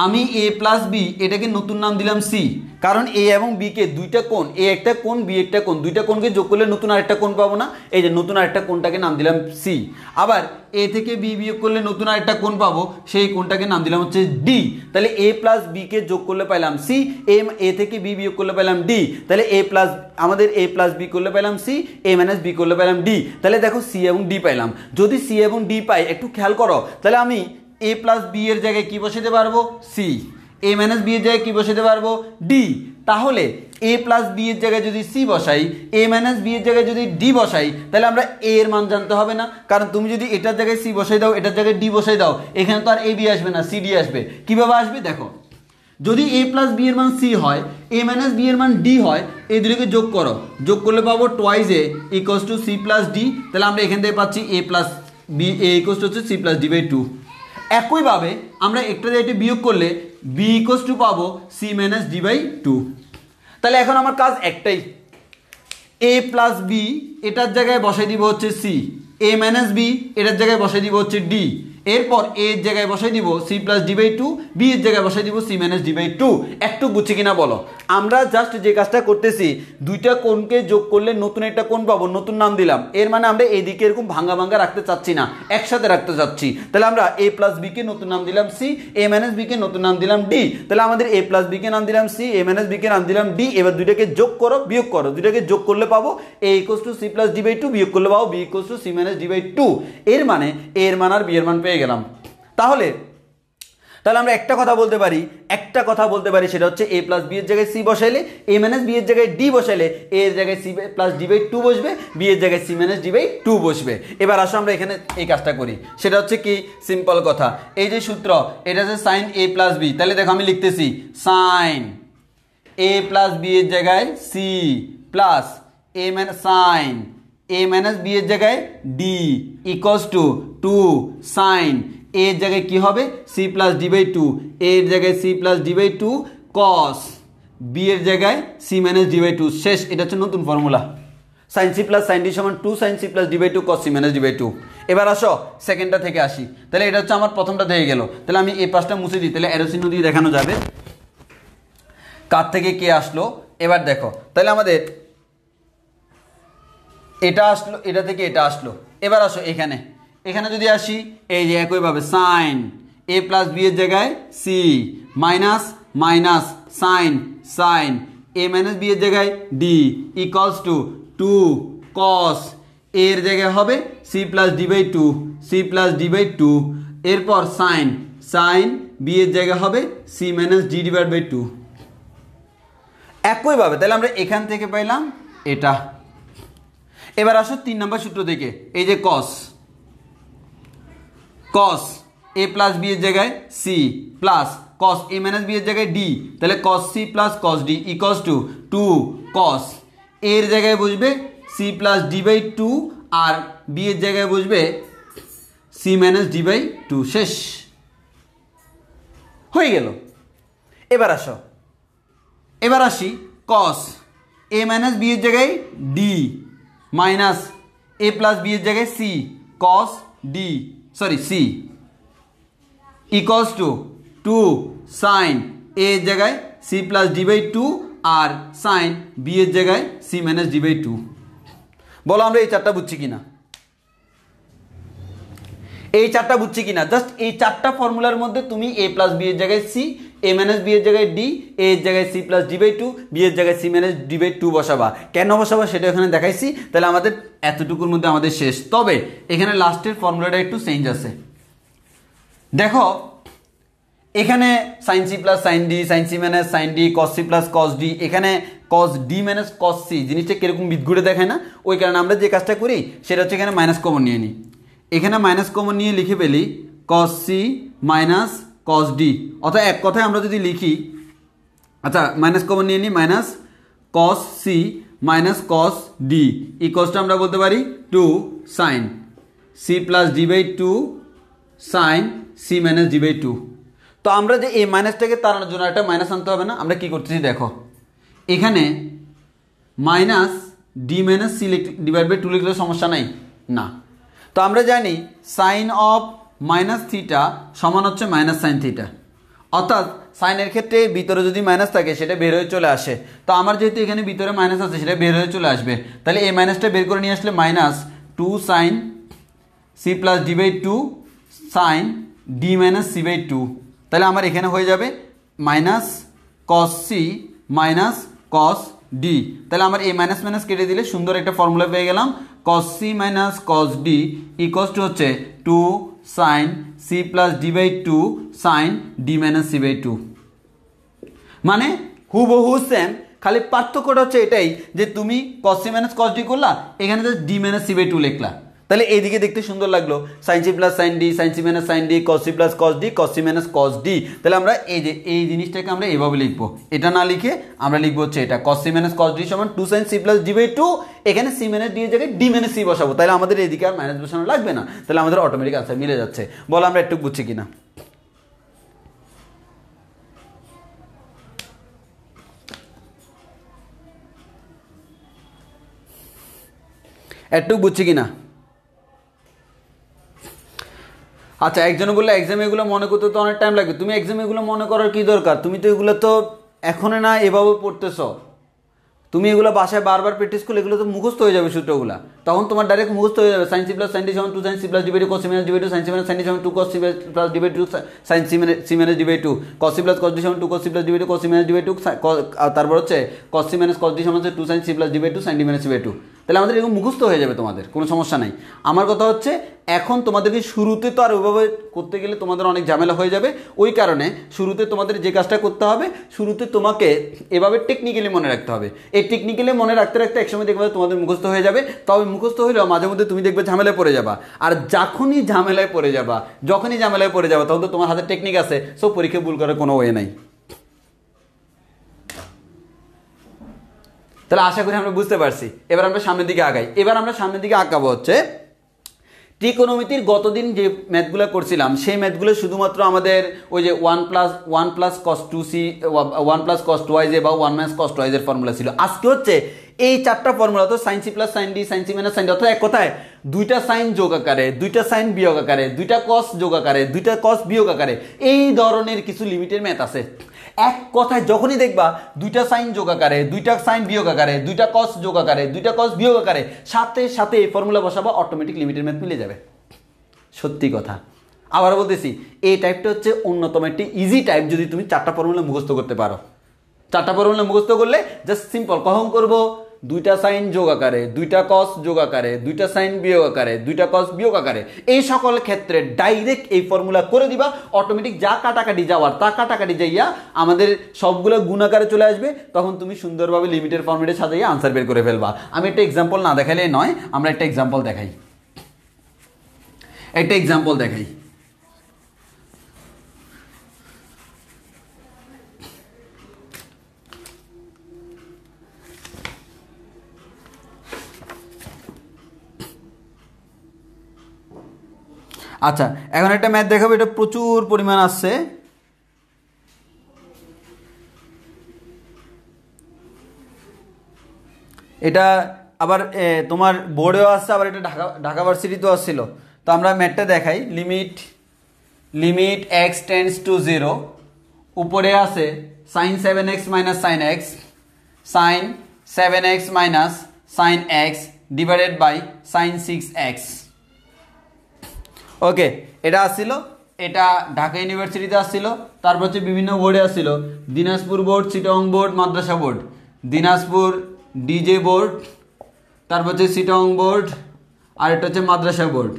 আমি এ প্লাস বি এটাকে নতুন নাম দিলাম সি, কারণ এ এবং বি কে দুইটা কোণ, এ একটা কোণ, বি একটা কোণ, দুইটা কোণকে যোগ করলে নতুন আরেকটা কোণ পাবো না? এই যে নতুন আরেকটা কোণটাকে নাম দিলাম সি। আবার এ থেকে বি বিয়োগ করলে নতুন আরেকটা কোণ পাবো, সেই কোণটাকে নাম দিলাম হচ্ছে ডি। তাহলে এ প্লাস বি কে যোগ করলে পাইলাম সি, এ থেকে বি বিয়োগ করলে পাইলাম ডি। তাহলে আমাদের এ প্লাস বি করলে পাইলাম সি, এ মাইনাস বি করলে পাইলাম ডি। তাহলে দেখো সি এবং ডি পাইলাম। যদি সি এবং ডি পাই, একটু খেয়াল করো, তাহলে আমি এ প্লাস বি এর জায়গায় কি বসাতে পারবো? সি। এ মাইনাস বি এর জায়গায় কি বসাতে পারবো? ডি। তাহলে এ প্লাস বি এর জায়গায় যদি সি বসাই, এ মাইনাস বি এর জায়গায় যদি ডি বসাই, তাহলে আমরা এ এর মান জানতে হবে না? কারণ তুমি যদি এটার জায়গায় সি বসাই দাও, এটার জায়গায় ডি বসাই দাও, এখানে তো আর এ বি আসবে না, সি ডি আসবে। কিভাবে আসবে দেখো, যদি এ প্লাস বি এর মান সি হয়, এ মাইনাস বি এর মান ডি হয়, এই দুটোকে যোগ করো, যোগ করলে পাবো twice A equals to C plus D. তাহলে আমরা এখান থেকে পাচ্ছি A plus B A equals to হচ্ছে সি প্লাস ডি বাই 2। একইভাবে আমরা একটা দিয়ে এটা বিয়োগ করলে বি ইকুয়ালস টু পাবো সি মাইনাস ডি বাই 2। তাহলে এখন আমার কাজ একটাই, এ প্লাস বি এটার জায়গায় বসাই দিব হচ্ছে সি, এ মাইনাস বি এটার জায়গায় বসাই দিব হচ্ছে ডি, এরপর এ এর জায়গায় বসাই দিব c plus D by two, B এর জায়গায় বসাই দিব c minus D by two. একটু বুঝছি কিনা বলো? আমরা জাস্ট যে কাজটা করতেছি, দুইটা কোণকে যোগ করলে নতুন একটা কোণ পাবো, নতুন নাম দিলাম। এর মানে আমরা এদিকে এরকম ভাঙ্গা ভাঙ্গা রাখতে চাচ্ছি না, একসাথে রাখতে চাচ্ছি। তাহলে আমরা এ প্লাস বি কে নতুন নাম দিলাম সি, এ মাইনাস বি কে নতুন নাম দিলাম ডি। তাহলে আমাদের এ প্লাস বি কে নাম দিলাম সি, এ মাইনাস বি কে নাম দিলাম ডি। এবার দুইটাকে যোগ করো, বিয়োগ করো, দুইটাকে যোগ করলে পাবো A equals to C plus D by two, বিয়োগ করলে পাবো B equals to C minus D by two. এর মানে এ এর মান আর বি এর মান পেয়ে গেলাম। তাহলে আমরা একটা কথা বলতে পারি, সেটা হচ্ছে এ প্লাস বি এর জায়গায় সি বসাইলে, এ মাইনাস বি এর জায়গায় ডি বসাইলে এ এর জায়গায় C plus D by two বসবে, বি এর জায়গায় C minus D by two বসবে। এবার আসো আমরা এখানে এই কাজটা করি, সেটা হচ্ছে কি সিম্পল কথা, এই যে সূত্র এটা হচ্ছে সাইন এ প্লাস বি। তাহলে দেখো আমি লিখতেছি সাইন এ প্লাস বি এর জায়গায় C plus A minus sine A minus B এর জায়গায় D equals to two sine এর জায়গায় কি হবে C plus D by two, এর জায়গায় C plus D by two cos B এর জায়গায় C minus D by two. শেষ। এটা হচ্ছে নতুন formula, sine C plus sine D সমান two sine C plus D by two cos C minus D by two. এবার আসো সেকেন্ডটা থেকে আসি। তাহলে এটা হচ্ছে আমার প্রথমটা থেকে গেল। তাহলে আমি এই পাশটা মুছে দিই, তাহলে অ্যারো চিহ্ন দিয়ে দেখানো যাবে কার থেকে কে আসলো। এবার দেখো, তাহলে আমাদের এটা আসলো, এটা থেকে এটা আসলো। এবার আসো এখানে যদি আসি, এই যে একইভাবে সাইন এ প্লাস বি এর জায়গায় C minus minus sine sine এ মাইনাস বি এর জায়গায় D equals to two cos এর জায়গায় হবে C plus D by two, C plus D by two. এরপর সাইন সাইন বি এর জায়গায় হবে C minus D divide by two. একইভাবে তাহলে আমরা এখান থেকে পাইলাম এটা। এবার আসো 3 নম্বর সূত্র থেকে, এই যে কস এ প্লাস বি এর জায়গায় C plus cos a minus B এর জায়গায় ডি, তাহলে cos C plus cos d equals to two cos এর জায়গায় বসবে c plus D by two আর বি এর জায়গায় বসবে c minus D by two. শেষ হয়ে গেল। এবার আসি কস এ মাইনাস বি এর জায়গায় D minus A plus B এর জায়গায় C cos D C equals to two sine A এর জায়গায় C plus D by two আর সাইন বি এর জায়গায় C minus D by two. বলো আমরা এই চারটা বুঝছি কিনা? জাস্ট এই চারটা ফর্মুলার মধ্যে তুমি এ প্লাস বি এর জায়গায় সি, এ মাইনাস বি এর জায়গায় ডি, এ এর জায়গায় C plus D by two, B এর জায়গায় C minus D by two বসাবা। কেন বসাবা সেটা এখানে দেখাইছি। তাহলে আমাদের এতটুকুর মধ্যে আমাদের শেষ। তবে এখানে লাস্টের ফর্মুলাটা একটু চেঞ্জ আছে। দেখো এখানে sine C plus sine D, sine C minus sine D, cos C plus cos d, এখানে cos d minus cos c, জিনিসটা কিরকম বিদঘুরে দেখায় না? ওই কারণে আমরা যে কাজটা করি সেটা হচ্ছে এখানে মাইনাস কমন নিয়ে নিই। এখানে মাইনাস কমন নিয়ে লিখে ফেলি cos C minus cos d, অর্থাৎ এক কথায় আমরা যদি লিখি, আচ্ছা মাইনাস কমন নিয়ে নিই, minus cos C minus cos D ইকুয়ালসটা আমরা বলতে পারি two sine C plus D by two sine C minus D by two. তো আমরা যে এই মাইনাসটাকে তাড়ানোর জন্য একটা মাইনাস আনতে হবে না? আমরা কি করতেছি দেখো, এখানে minus d minus c divide by two লিখলে সমস্যা নাই না। তো আমরা জানি সাইন অফ মাইনাস থিটা সমান হচ্ছে মাইনাস সাইন থিটা, অর্থাৎ সাইনের ক্ষেত্রে ভিতরে যদি মাইনাস থাকে সেটা বের হয়ে চলে আসে। তো আমার যেহেতু এখানে ভিতরে মাইনাস আছে সেটা বের হয়ে চলে আসবে। তাহলে এই মাইনাসটা বের করে নিয়ে আসলে minus two sine C plus D by two sine d minus c by two. তাহলে আমার এখানে হয়ে যাবে minus cos C minus cos d. তাহলে আমার এই মাইনাস মাইনাস কেটে দিলে সুন্দর একটা ফর্মুলা পেয়ে গেলাম, cos c minus cos d equals to হচ্ছে 2 sin c plus d by 2 sin d minus c by 2। মানে হুবহু সেম, খালি পার্থক্যটা হচ্ছে এটাই যে তুমি cos c minus cos d করলা, এখানে just d minus c by 2 লিখলা। তাহলে এইদিকে দেখতে সুন্দর লাগলো, sin c plus sin d sin c minus sin d cos c plus cos d cos c minus cos d। তাহলে আমরা এই জিনিসটাকে আমরা এইভাবে লিখবো, এটা না লিখে আমরা লিখবো হচ্ছে এটা cos c minus cos d সমান 2 sin c plus d by 2, এখানে c minus d এর জায়গায় d minus c বসাবো। তাহলে আমাদের এইদিকে আর মাইনাস বসানো লাগবে না, তাহলে আমাদের অটোমেটিক আনসার মিলে যাচ্ছে। বলো আমরা একটু বুঝছি কিনা? একটু বুঝছি কি না? আচ্ছা, একজনে বললে এক্সামে এগুলো মনে করতে তো অনেক টাইম লাগবে। তুমি এক্সামে এগুলো মনে করার কি দরকার? তুমি তো এগুলো তো এখনই না এভাবে পড়তেছ, তুমি এগুলো বাসায় বারবার প্র্যাকটিস করলে এগুলো তো মুখস্থ হয়ে যাবে সূত্রগুলো, তখন তোমার ডাইরেক্ট মুখস্থ হয়ে যাবে। Sine C plus sine D সমান 2 sine C plus D by 2 cos c minus D by 2 sine C minus sine D সমান 2 cos c plus D by 2 sine C minus D by 2 cos c plus cos d সমান 2 cos c plus D by 2 cos c minus D by 2, তারপর হচ্ছে cos c minus cos d সমান 2 sine C plus D by 2 sine d minus D by 2। তাহলে আমাদের এরকম মুখস্থ হয়ে যাবে, তোমাদের কোনো সমস্যা নাই। আমার কথা হচ্ছে এখন তোমাদেরকে শুরুতে তো আর ওইভাবে করতে গেলে তোমাদের অনেক ঝামেলা হয়ে যাবে। ওই কারণে শুরুতে তোমাদের যে কাজটা করতে হবে, শুরুতে তোমাকে এভাবে টেকনিক্যালি মনে রাখতে হবে। এই টেকনিক্যালি মনে রাখতে রাখতে একসময় দেখবে তোমাদের মুখস্থ হয়ে যাবে। তবে মুখস্থ হইলেও মাঝে মধ্যে তুমি দেখবে ঝামেলায় পড়ে যাবা। আর যখনই ঝামেলায় পড়ে যাবা তখন তো তোমার হাতে টেকনিক আছে, সব পরীক্ষা ভুল করার কোনো ওয়ে নাই। তাহলে আশা করি আমরা বুঝতে পারছি। এবার আমরা সামনের দিকে আগাই। এবার আমরা সামনের দিকে আগাবো হচ্ছে ত্রিকোণমিতির গতদিন যে ম্যাথগুলো করছিলাম সেই ম্যাথগুলো শুধুমাত্র আমাদের ওই যে 1 plus cos 2c 1 plus cos 2yj বা 1 মাইনাস cos 2yj এর ফর্মুলা ছিল। আজকে হচ্ছে এই চারটা ফর্মুলা, তো sine C plus sine D sine C minus sine d, অর্থাৎ এক কথায় দুইটা সাইন যোগ আকারে, দুইটা সাইন বিয়োগ আকারে, দুইটা cos যোগ আকারে, দুইটা cos বিয়োগ আকারে, এই ধরনের কিছু লিমিটের ম্যাথ আছে। এক কথায় যখনই দেখবা দুইটা সাইন যোগ আকারে, দুইটা সাইন বিয়োগ আকারে, দুইটা cos যোগ আকারে, দুইটা cos বিয়োগ আকারে, সাথে সাথে এই ফর্মুলা বসাবা, অটোমেটিক লিমিটের ম্যাথ মিলে যাবে। সত্যি কথা। আবার বলতেছি, এই টাইপটা হচ্ছে অন্যতম একটি ইজি টাইপ যদি তুমি চারটা ফর্মুলা মুখস্থ করতে পারো। চারটা ফর্মুলা মুখস্থ করলে জাস্ট সিম্পল কখন করবো, দুইটা সাইন যোগ আকারে, দুইটা cos যোগ আকারে, দুইটা সাইন বিয়োগ আকারে, দুইটা cos বিয়োগ আকারে, এই সকল ক্ষেত্রে ডাইরেক্ট এই ফর্মুলা করে দিবা, অটোমেটিক যা কাটাকাটি যাওয়ার তা কাটাকাটি যাইয়া আমাদের সবগুলো গুণ আকারে চলে আসবে। তখন তুমি সুন্দরভাবে লিমিটের ফর্মেটে সাজাইয়া আনসার বের করে ফেলবা। আমি একটা এক্সাম্পল না দেখাইলে নয়, আমরা একটা এক্সাম্পল দেখাই। আচ্ছা, এখন একটা ম্যাথ দেখাবো, এটা প্রচুর পরিমাণ আসছে। এটা আবার তোমার বোর্ডেও আসছে, আবার এটা ঢাকা ভার্সিটিতেও আসছিল। তো আমরা ম্যাথটা দেখাই। লিমিট এক্স টেন্ডস টু 0, উপরে আছে sine 7x minus sine x, sine 7x minus sine x divided by sine 6x। Okay, এটা আসছিল, এটা ঢাকা ইউনিভার্সিটিতে আসছিল। তারপর হচ্ছে বিভিন্ন বোর্ডে আসছিল, দিনাজপুর বোর্ড, চিটাগং বোর্ড, মাদ্রাসা বোর্ড, দিনাজপুর ডিজে বোর্ড, তারপর হচ্ছে চিটাগং বোর্ড, আর এটা হচ্ছে মাদ্রাসা বোর্ড।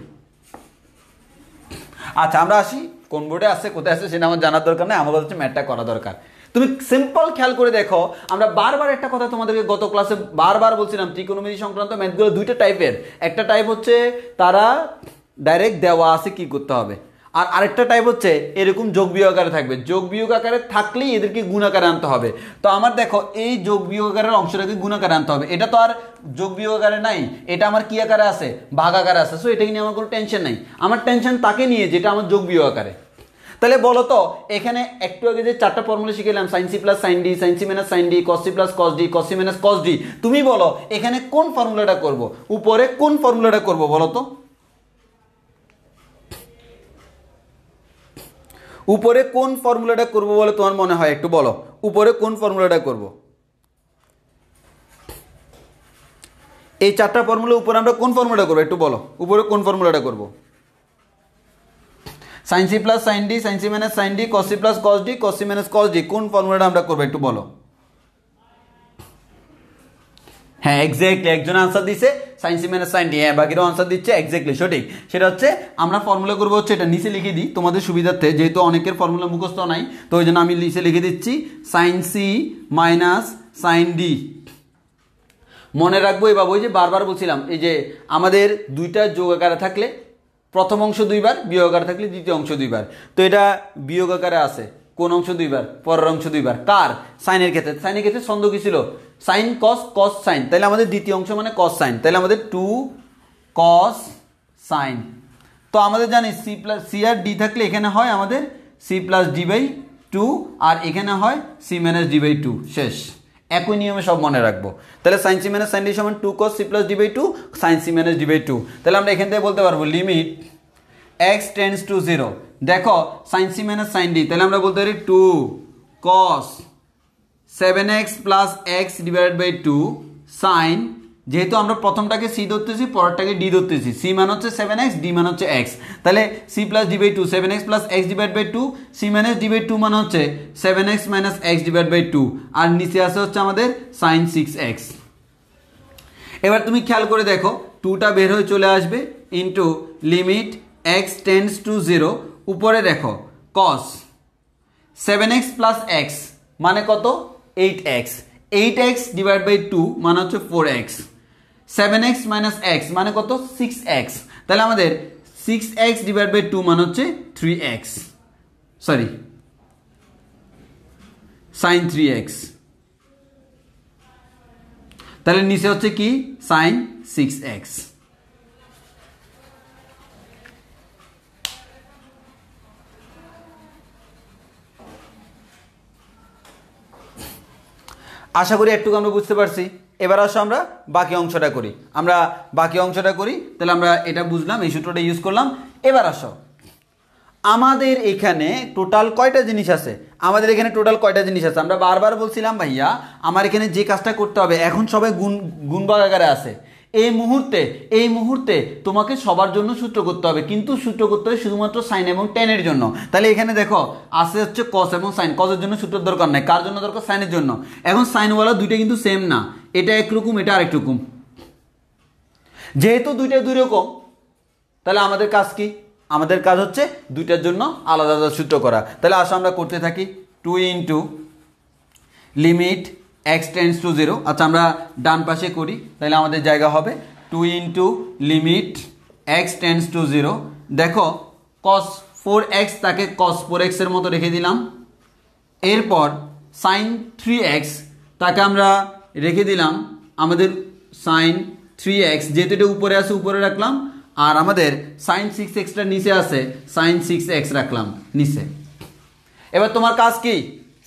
আচ্ছা, আমরা আসি কোন বোর্ডে আসছে কোথায় আসছে সেটা আমার জানার দরকার নেই, আমার হচ্ছে ম্যাথটা করা দরকার। তুমি সিম্পল খেয়াল করে দেখো, আমরা বারবার একটা কথা তোমাদেরকে গত ক্লাসে বারবার বলছিলাম, ত্রিকোণমিতি সংক্রান্ত ম্যাথগুলো দুইটা টাইপের। একটা টাইপ হচ্ছে তারা ডাইরেক্ট দেওয়া আছে কি করতে হবে, আর আরেকটা টাইপ হচ্ছে এরকম যোগ বিয়োগ আকারে থাকবে। যোগ বিয়োগ আকারে থাকলেই এদেরকে গুণ আকারে আনতে হবে। তো আমার দেখো এই যোগ বিয়োগ আকারের অংশটাকে গুণ আকারে আনতে হবে। এটা তো আর যোগ বিয়োগ আকারে নাই, এটা আমার কি আকারে আছে, ভাগ আকারে আছে। সো এটাকে নিয়ে আমার কোনো টেনশন নাই, আমার টেনশন তাকে নিয়ে যেটা আমার যোগ বিয়োগ আকারে। তাহলে বলো তো, এখানে একটু আগে যে চারটা ফর্মুলা শিখেলাম, sine C plus sine D, sine C minus sine D, cos C plus cos D, cos C minus cos D, তুমি বলো এখানে কোন ফর্মুলাটা করব, উপরে কোন ফর্মুলাটা করব বলো তো? উপরে কোন ফর্মুলাটা করব বলে তোমার মনে হয়, একটু বলো উপরে কোন ফর্মুলাটা করব? এই চারটা ফর্মুলা উপরে আমরা কোন ফর্মুলাটা করব একটু বলো, উপরে কোন ফর্মুলাটা করব? Sine C plus sine D, sine C minus sine D, cos C plus cos D, cos C minus cos d, কোন ফর্মুলাটা আমরা করব একটু বলো? হ্যাঁ, এক্স্যাক্টলি, একজন আনসার দিছে sine C minus sine d, হ্যাঁ বাকিরাও আনসার দিচ্ছে এক্স্যাক্টলি সঠিক। সেটা হচ্ছে আমরা ফর্মুলা করবো হচ্ছে, এটা নিচে লিখে দিই তোমাদের সুবিধার্থে, যেহেতু অনেকের ফর্মুলা মুখস্থ নাই, তো ওই জন্য আমি নিচে লিখে দিচ্ছি sine C minus sine d. মনে রাখবো এবার ওই যে বারবার বলছিলাম, এই যে আমাদের দুইটা যোগ আকারে থাকলে প্রথম অংশ দুইবার, বিয়োগ আকারে থাকলে দ্বিতীয় অংশ দুইবার। তো এটা বিয়োগ আকারে আছে, কোন অংশ দুইবার, পরের অংশ দুইবার। কার? সাইনের ক্ষেত্রে। সাইনের ক্ষেত্রে ছন্দ কি ছিল? Sign cos, cos sign. তাহলে আমাদের দ্বিতীয় অংশ মানে কস সাইন, তাহলে আমাদের 2 কস সাইন। তো আমাদের জানি সি প্লাস সি আর ডি থাকলে এখানে হয় আমাদের সি প্লাস ডি বাই 2, আর এখানে হয় সি মাইনাস ডি বাই 2। শেষ। একই নিয়মে সব মনে রাখবো। তাহলে sine C minus sine D সমান 2 cos c plus D by 2 sine C minus D by 2। তাহলে আমরা এখান থেকে বলতে পারবো লিমিট x টেন্ডস টু 0, দেখো sine C minus sine d, তাহলে আমরা বলতে পারি 2 cos 7x plus x divided by 2 sine, যেহেতু আমরা প্রথমটাকে সি ধরতেছি পরেরটাকে ডি ধরতেছি, সি মান হচ্ছে 7x, ডি মান হচ্ছে x, তাহলে c plus D by 2 7x plus x divide by 2 c minus D by 2 মানে হচ্ছে 7x minus x divide by 2, আর নিচে আসে হচ্ছে আমাদের সাইন 6x। এবার তুমি খেয়াল করে দেখো 2টা বের হয়ে চলে আসবে into limit x tends to 0, উপরে দেখো cos 7x প্লাস x মানে কত 8x, 8x ডিভাইড বাই 2 মানে হচ্ছে 4x, 7x মাইনাস x মানে কত 6x, তাহলে আমাদের 6x ডিভাইড বাই 2 মানে হচ্ছে 3x, সরি সাইন 3x, তাহলে নিচে হচ্ছে কি সাইন 6x। আশা করি একটু আমরা বুঝতে পারছি। এবার আসো আমরা বাকি অংশটা করি, তাহলে আমরা এটা বুঝলাম, এই সূত্রটা ইউজ করলাম। এবার আসো আমাদের এখানে টোটাল কয়টা জিনিস আছে, আমরা বারবার বলছিলাম ভাইয়া আমার এখানে যে কাজটা করতে হবে, এখন সবাই গুণ ভাগ আকারে আছে, এই মুহূর্তে তোমাকে সবার জন্য সূত্র করতে হবে, কিন্তু সূত্র করতে হবে শুধুমাত্র সাইন এবং টেনের জন্য। তাহলে এখানে দেখো আসে হচ্ছে কস এবং সাইন, কসের জন্য সূত্রের দরকার নাই, কার জন্য দরকার সাইনের জন্য। এখন সাইনওয়ালা দুইটা কিন্তু সেম না, এটা একরকম এটা আরেক রকম, যেহেতু দুইটা দুই রকম তাহলে আমাদের কাজ কি, আমাদের কাজ হচ্ছে দুইটার জন্য আলাদা আলাদা সূত্র করা। তাহলে আসো আমরা করতে থাকি 2 into limit x tends to 0, আচ্ছা আমরা ডান পাশে করি, তাহলে আমাদের জায়গা হবে 2 into limit x tends to 0, দেখো cos 4x তাকে cos 4x এর মতো রেখে দিলাম, এরপর সাইন 3x তাকে আমরা রেখে দিলাম আমাদের সাইন 3x, যেহেতু এটা উপরে আছে উপরে রাখলাম, আর আমাদের সাইন 6xটা নিচে আছে সাইন 6x রাখলাম নিচে। এবার তোমার কাজ কি,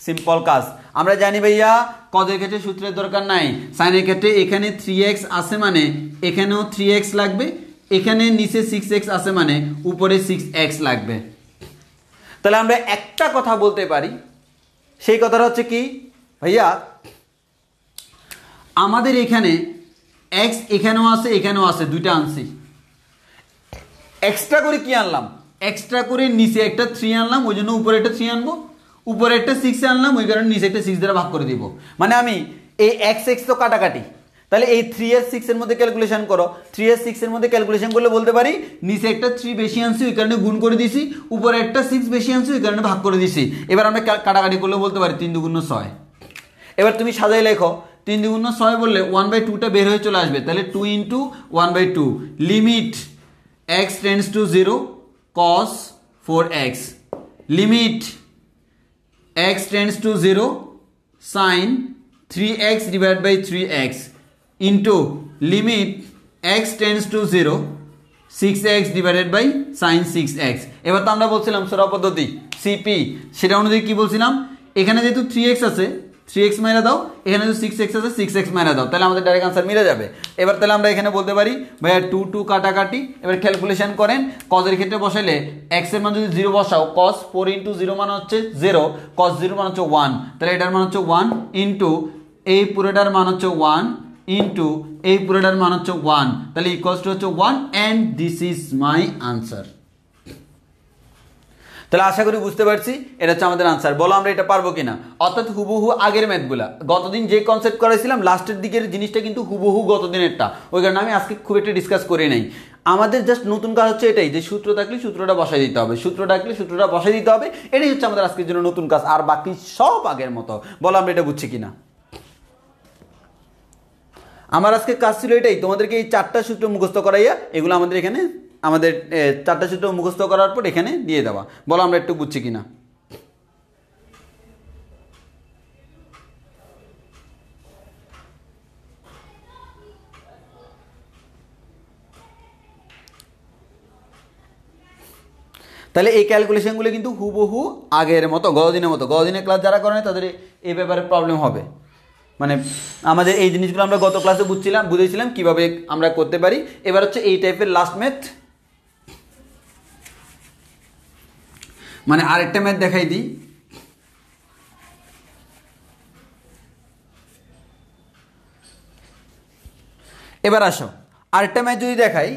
সিম্পল কাজ, আমরা জানি ভাইয়া কজের ক্ষেত্রে সূত্রের দরকার নাই, সাইনের ক্ষেত্রে এখানে 3x আছে মানে এখানেও 3x লাগবে, এখানে নিচে 6x আছে মানে উপরে 6x লাগবে। তাহলে আমরা একটা কথা বলতে পারি, সেই কথাটা হচ্ছে কি ভাইয়া আমাদের এখানে x এখানেও আছে দুইটা আনছি, এক্সট্রা করে কি আনলাম, এক্সট্রা করে নিচে একটা 3 আনলাম, ওই জন্য উপরে একটা 3 আনবো, উপরে একটা 6 আনলাম, ওই কারণে নিচে একটা 6 দ্বারা ভাগ করে দিব, মানে আমি এই x তো কাটাকাটি, তাহলে এই 3 এর 6 এর মধ্যে ক্যালকুলেশন করো, 3 এর 6 এর মধ্যে ক্যালকুলেশন করলে বলতে পারি নিচে একটা 3 বেশি আনছি ওই কারণে গুণ করে দিছি, উপরে একটা 6 বেশি আনছি ওই কারণে ভাগ করে দিছি। এবার আমরা কাটাকাটি করলে বলতে পারি 3 দুগুণ 6। এবার তুমি সাজাই লেখো 3 দুগুণ 6 বললে 1/2টা বের হয়ে চলে আসবে, তাহলে 2 into 1/2 limit x tends to 0 cos 4x, limit x tends to 0 sin 3x divide by 3x into limit x tends to 0 6x divided by sin 6x। এবার তো আমরা বলছিলাম সরল পদ্ধতি সিপি, সেটা অনুযায়ী কি বলছিলাম, এখানে যেহেতু 3x আছে 3x মাইরা দাও, এখানে যদি 6x আছে 6x মাইরা দাও, তাহলে আমাদের ডাইরেক্ট আনসার মিলে যাবে। এবার তাহলে আমরা এখানে বলতে পারি ভাইয়া 2 2 কাটাকাটি, এবার ক্যালকুলেশন করেন, কজের ক্ষেত্রে বসাইলে x এর মান যদি 0 বসাও cos 4 ইন্টু 0 মান হচ্ছে 0, cos 0 মান হচ্ছে 1, তাহলে এটার মান হচ্ছে 1 ইন্টু এই পুরোটার মান হচ্ছে 1 ইন্টু এই পুরোটার মান হচ্ছে 1, তাহলে ইকুয়ালস টু হচ্ছে 1 and this is my answer. তাহলে আশা করি বুঝতে পারছি এটা হচ্ছে আমাদের আনসার। বলো আমরা এটা পারবো কিনা, অর্থাৎ হুবহু আগের ম্যাথগুলা, গতদিন যে কনসেপ্ট করাইছিলাম লাস্টের দিকের জিনিসটা কিন্তু হুবহু গতদিনেরটা, ওই কারণে আমি আজকে খুব একটা ডিসকাস করি নাই। আমাদের জাস্ট নতুন কাজ হচ্ছে এটাই যে সূত্র থাকলে সূত্রটা বসাই দিতে হবে, এটাই হচ্ছে আমাদের আজকের জন্য নতুন কাজ, আর বাকি সব আগের মতো। বলো আমরা এটা বুঝছি কিনা। আমার আজকে কাজ ছিল এটাই, তোমাদেরকে এই 4টা সূত্র মুখস্থ করাইয়া এগুলো আমাদের এখানে আমাদের 4টা সূত্র মুখস্থ করার পর এখানে দিয়ে দেওয়া। বলো আমরা একটু বুঝছি কিনা। তাহলে এই ক্যালকুলেশনগুলো কিন্তু হুবহু আগের মতো গতদিনের ক্লাস যারা করেন তাদের এই ব্যাপারে প্রবলেম হবে। মানে আমাদের এই জিনিসগুলো আমরা গত ক্লাসে বুঝেছিলাম কিভাবে আমরা করতে পারি। এবার হচ্ছে এই টাইপের লাস্ট ম্যাথ, মানে আরেকটা ম্যাথ দেখাই দিই। এবার আসো আরেকটা ম্যাথ যদি দেখাই,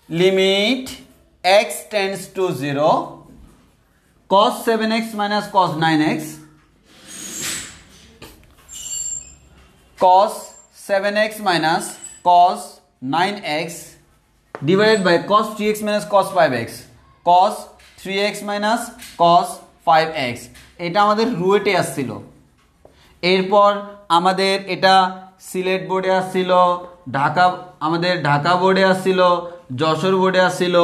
limit x tends to 0 cos 7x minus cos 9x cos 7x minus cos 9x divided by cos 3x minus cos 5x cos 3x minus cos 5x। এটা আমাদের রুয়েটে আসছিল। এরপর আমাদের এটা সিলেট বোর্ডে আসছিল, আমাদের ঢাকা বোর্ডে আসছিল, যশোর বোর্ডে আসছিল,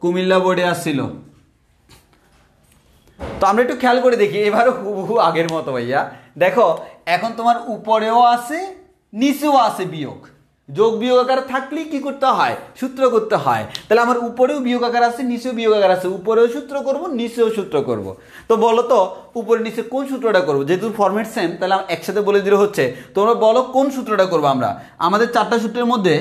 কুমিল্লা বোর্ডে আসছিল। তো আমরা একটু খেয়াল করে দেখি, এবারও হুবহু আগের মতো ভাইয়া। দেখো এখন তোমার উপরেও আছে নিচেও আছে বিয়োগ, যোগ বিয়োগ আকার থাকলেই কি করতে হয়, সূত্র করতে হয়। তাহলে আমার উপরেও বিয়োগ আকার আছে, নিচেও বিয়োগ আকার আছে, উপরেও সূত্র করব, নিচেও সূত্র করব। তো বলো তো উপরে নিচে কোন সূত্রটা করবো? যেহেতু ফরম্যাট সেম তাহলে একসাথে বলে দিলে হচ্ছে। তোমরা বলো কোন সূত্রটা করবো? আমাদের চারটা সূত্রের মধ্যে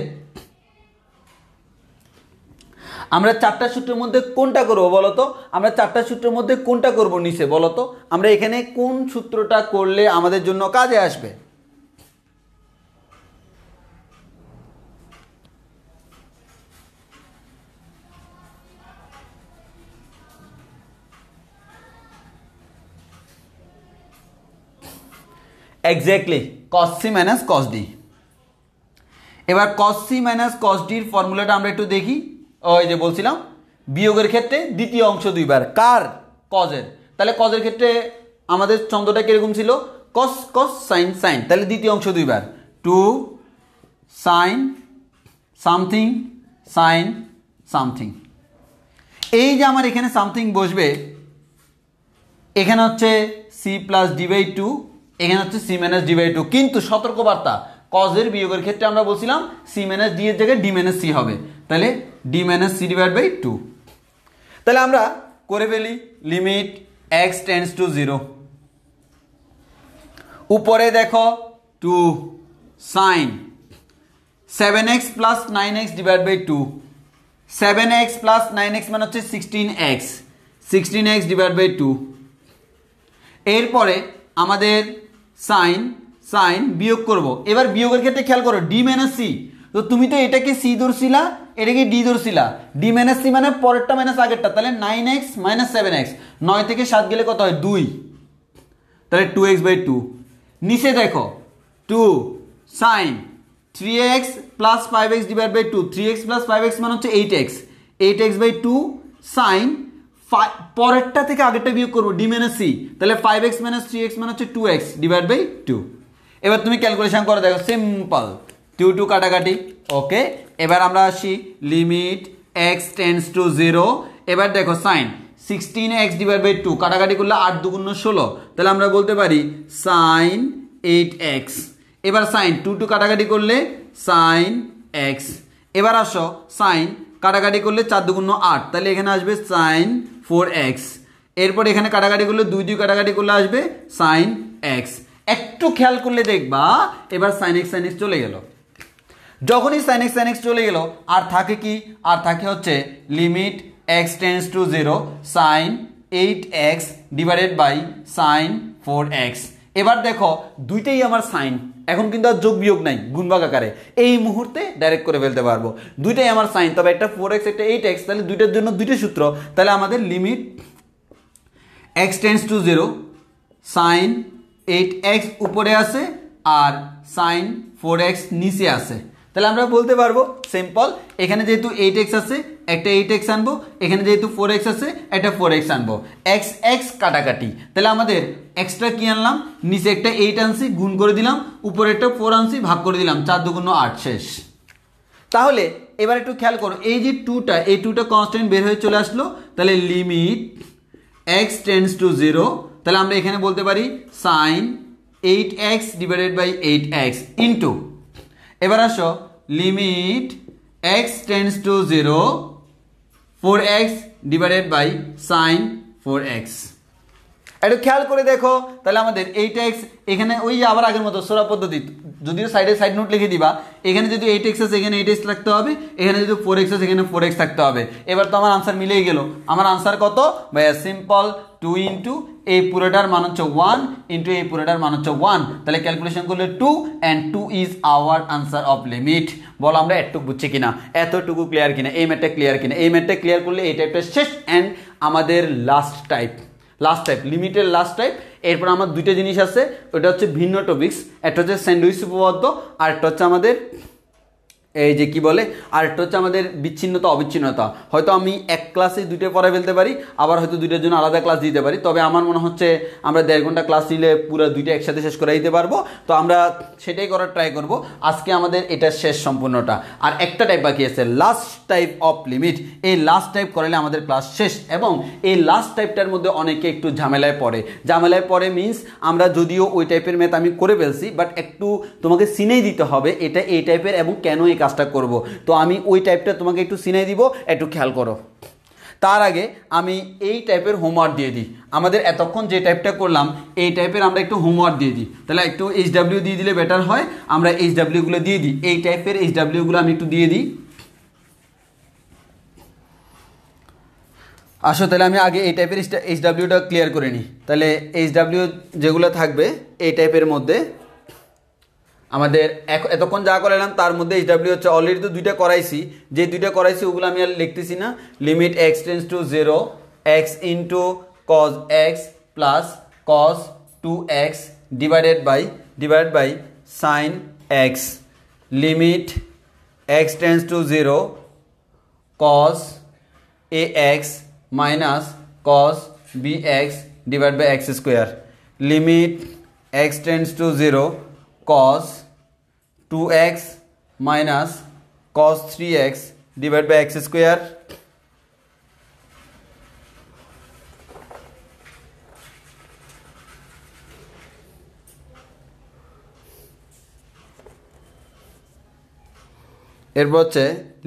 কোনটা করব বলো তো? আমরা চারটা সূত্রের মধ্যে কোনটা করব নিচে বলো তো? আমরা এখানে কোন সূত্রটা করলে আমাদের জন্য কাজে আসবে? Exactly cos c minus cos d। এবার cos c minus cos d এর ফর্মুলাটা আমরা একটু দেখি। ওই যে বলছিলাম বিয়োগের ক্ষেত্রে দ্বিতীয় অংশ দুইবার, কার? cos এর। তাহলে cos এর ক্ষেত্রে আমাদের ছন্দটা কিরকম ছিল? cos cos sin sin, তাহলে দ্বিতীয় অংশ দুইবার, 2 sin সামথিং sin সামথিং। এই যে আমার এখানে সামথিং বসবে, এখানে হচ্ছে c প্লাস ডি বাই 2, এখানে হচ্ছে c মাইনাস ডি বাই 2। কিন্তু সতর্কবার্তা, cos এর বিয়োগের ক্ষেত্রে আমরা বলছিলাম c মাইনাস ডি এর জায়গায় d মাইনাস c হবে, তাহলে d minus c divide by 2। তাহলে আমরা করে ফেলি লিমিট x টেন্ডস টু 0। উপরে দেখো 2 sin 7x plus 9x divide by 2, 7x plus 9x মানে হচ্ছে 16x, 16x ডিভাইড বাই 2। এরপরে আমাদের সাইন বিয়োগ করব। এবার বিয়োগের ক্ষেত্রে খেয়াল করো d মাইনাস c, তো তুমি তো এটাকে c ধরছিলা, এটাকে d ধরছিলা। d মাইনাস c মানে পরেরটা মাইনাস আগেরটা, তাহলে 9x মাইনাস 7x, 9 থেকে 7 গেলে কত হয়? 2, তাহলে 2x বাই 2। নিচে দেখো 2 sin 3x plus 5x divide by 2, 3x plus 5x মানে হচ্ছে 8x, 8x বাই 2 sin পরেরটা থেকে আগেরটা বিয়োগ করবো d মাইনাস c, তাহলে 5x মাইনাস 3x মানে হচ্ছে 2x ডিভাইড বাই 2। এবার তুমি ক্যালকুলেশন করে দেখো, সিম্পল 2 2 কাটাকাটি। ওকে, এবার আমরা আসি লিমিট x টেন্ডস টু 0। এবার দেখো সাইন 16x ডিভাইড বাই 2 কাটাকাটি করলে 8 2 16, তাহলে আমরা বলতে পারি সাইন 8x। এবার সাইন 2 2 কাটাকাটি করলে সাইন x। এবার আসো সাইন কাটাকাটি করলে 4 2 8, তাহলে এখানে আসবে সাইন 4x। এরপর এখানে কাটাকাটি করলে 2 2 কাটাকাটি করলে আসবে সাইন x। একটু খেয়াল করলে দেখবা এবার সাইন x চলে গেল। যখনই সাইন x চলে গেল আর থাকে কি? আর থাকে হচ্ছে limit x tends to 0 sine 8x divided by sine 4x। এবার দেখো দুইটাই আমার সাইন, এখন কিন্তু আর যোগ বিয়োগ নাই, গুণভাগ আকারে এই মুহূর্তে ডাইরেক্ট করে ফেলতে পারবো। দুইটাই আমার সাইন, তবে একটা 4x একটা 8x, তাহলে দুইটার জন্য দুইটা সূত্র। তাহলে আমাদের limit x tends to 0 sine 8x উপরে আছে আর সাইন 4x নিচে আছে। তাহলে আমরা বলতে পারবো সিম্পল, এখানে যেহেতু 8x আছে একটা 8x আনবো, এখানে যেহেতু 4x আছে একটা 4x আনবো, x x কাটাকাটি। তাহলে আমাদের এক্সট্রা কি আনলাম? নিচে একটা 8 আনছি, গুণ করে দিলাম, উপরে একটা 4 আনছি, ভাগ করে দিলাম, 4 2 8 শেষ। তাহলে এবার একটু খেয়াল করো, এই যে 2টা, এই 2টা কনস্ট্যান্ট বের হয়ে চলে আসলো। তাহলে লিমিট x টেন্ডস টু 0, তাহলে আমরা এখানে বলতে পারি sign 8x divided by 8x into, এবার আসো limit x tends to 0 4x divided by sine 4x। একটু খেয়াল করে দেখো, তাহলে আমাদের এইটা এক্স এখানে ওই আবার আগের মতো সোরা পদ্ধতি, যদিও সাইডে সাইড নোট লিখে দিবা, এখানে যদি 8x আছে এখানে 8x থাকতে হবে, এখানে যদি 4x আছে এখানে 4x থাকতে হবে। এবার তো আমার আনসার মিলেই গেল। আমার আনসার কত ভাইয়া? সিম্পল 2 ইন্টু এই পুরোটার মান হচ্ছে 1 ইন্টু এই পুরোটার মান হচ্ছে 1, তাহলে ক্যালকুলেশন করলে 2 and 2 is our answer of limit. বলো আমরা এতটুকু বুঝছি কিনা, এতটুকু ক্লিয়ার কিনা, এই ম্যাথটা ক্লিয়ার কিনা? এই ম্যাথটা ক্লিয়ার করলে এই টাইপটা শেষ। অ্যান্ড আমাদের লাস্ট টাইপ লিমিটের লাস্ট টাইপ। এরপর আমার দুইটা জিনিস আছে, ওটা হচ্ছে ভিন্ন টপিক্স, একটা হচ্ছে স্যান্ডউইচ উপপাদ্য, আর একটা হচ্ছে আমাদের এই যে কি বলে, আর একটা হচ্ছে আমাদের বিচ্ছিন্নতা অবিচ্ছিন্নতা। হয়তো আমি এক ক্লাসে দুইটা পড়ায় ফেলতে পারি, আবার হয়তো দুইটার জন্য আলাদা ক্লাস দিতে পারি, তবে আমার মনে হচ্ছে আমরা 1.5 ঘন্টা ক্লাস নিলে পুরো দুইটা একসাথে শেষ করে দিতে পারবো। তো আমরা সেটাই করার ট্রাই করব। আজকে আমাদের এটা শেষ সম্পূর্ণটা, আর একটা টাইপ বাকি আছে, লাস্ট টাইপ অফ লিমিট। এই লাস্ট টাইপ করালে আমাদের ক্লাস শেষ। এবং এই লাস্ট টাইপটার মধ্যে অনেকে একটু ঝামেলায় পড়ে মিনস আমরা যদিও ওই টাইপের ম্যাথ আমি করে ফেলছি, বাট একটু তোমাকে সিনেই দিতে হবে এটা এই টাইপের এবং কেন এই কাজটা করব। তো আমি ওই টাইপটা তোমাকে একটু সিনাই দিব, একটু খেয়াল করো। তার আগে আমি এই টাইপের হোমওয়ার্ক দিয়ে দিই। আমাদের এতক্ষণ যে টাইপটা করলাম এই টাইপের আমরা একটু হোমওয়ার্ক দিয়ে দিই, তাহলে একটু HW দিয়ে দিলে বেটার হয়। আমরা HW গুলো দিয়ে দিই, এই টাইপের HW গুলো আমি একটু দিয়ে দিই। আসো তাহলে আমি আগে এই টাইপের HWটা ক্লিয়ার করে নিই। তাহলে HW যেগুলো থাকবে এই টাইপের মধ্যে আমাদের এতক্ষণ যা করালাম তার মধ্যে HW হচ্ছে অলরেডি তো দুইটা করাইছি, যে দুইটা করাইছি ওগুলো আমি আর লিখতেছি না। Limit x tends to 0 x into cos x plus cos 2x divided by sin x, limit x tends to 0 cos ax minus cos bx divide by x square, limit x tends to 0 cos 2x minus cos 3x divided by x square, এরপর হচ্ছে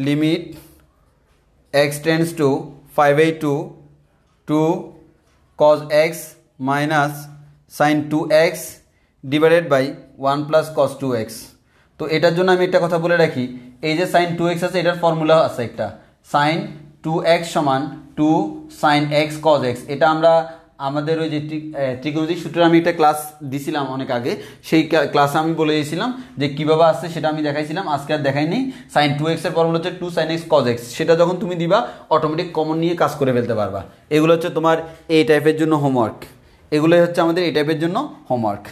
limit x tends to 5/2 2 cos x minus sin 2x divided by 1 plus cos 2x। তো এটার জন্য আমি একটা কথা বলে রাখি, এই যে sin 2x আছে এটার ফর্মুলা আছে একটা, sin 2x সমান 2 sin x cos x। এটা আমরা আমাদের ওই যে ত্রিকোণমিতিক সূত্রে আমি একটা ক্লাস দিছিলাম অনেক আগে, সেই ক্লাসে আমি বলে দিয়েছিলাম যে কীভাবে আসছে সেটা আমি দেখাইছিলাম, আজকে আর দেখাই নেই। sin 2x এর ফর্মুলা হচ্ছে 2 sin x cos x, সেটা যখন তুমি দিবা অটোমেটিক কমন নিয়ে কাজ করে ফেলতে পারবা। এগুলো হচ্ছে তোমার এই টাইপের জন্য হোমওয়ার্ক, এগুলোই হচ্ছে আমাদের এই টাইপের জন্য হোমওয়ার্ক।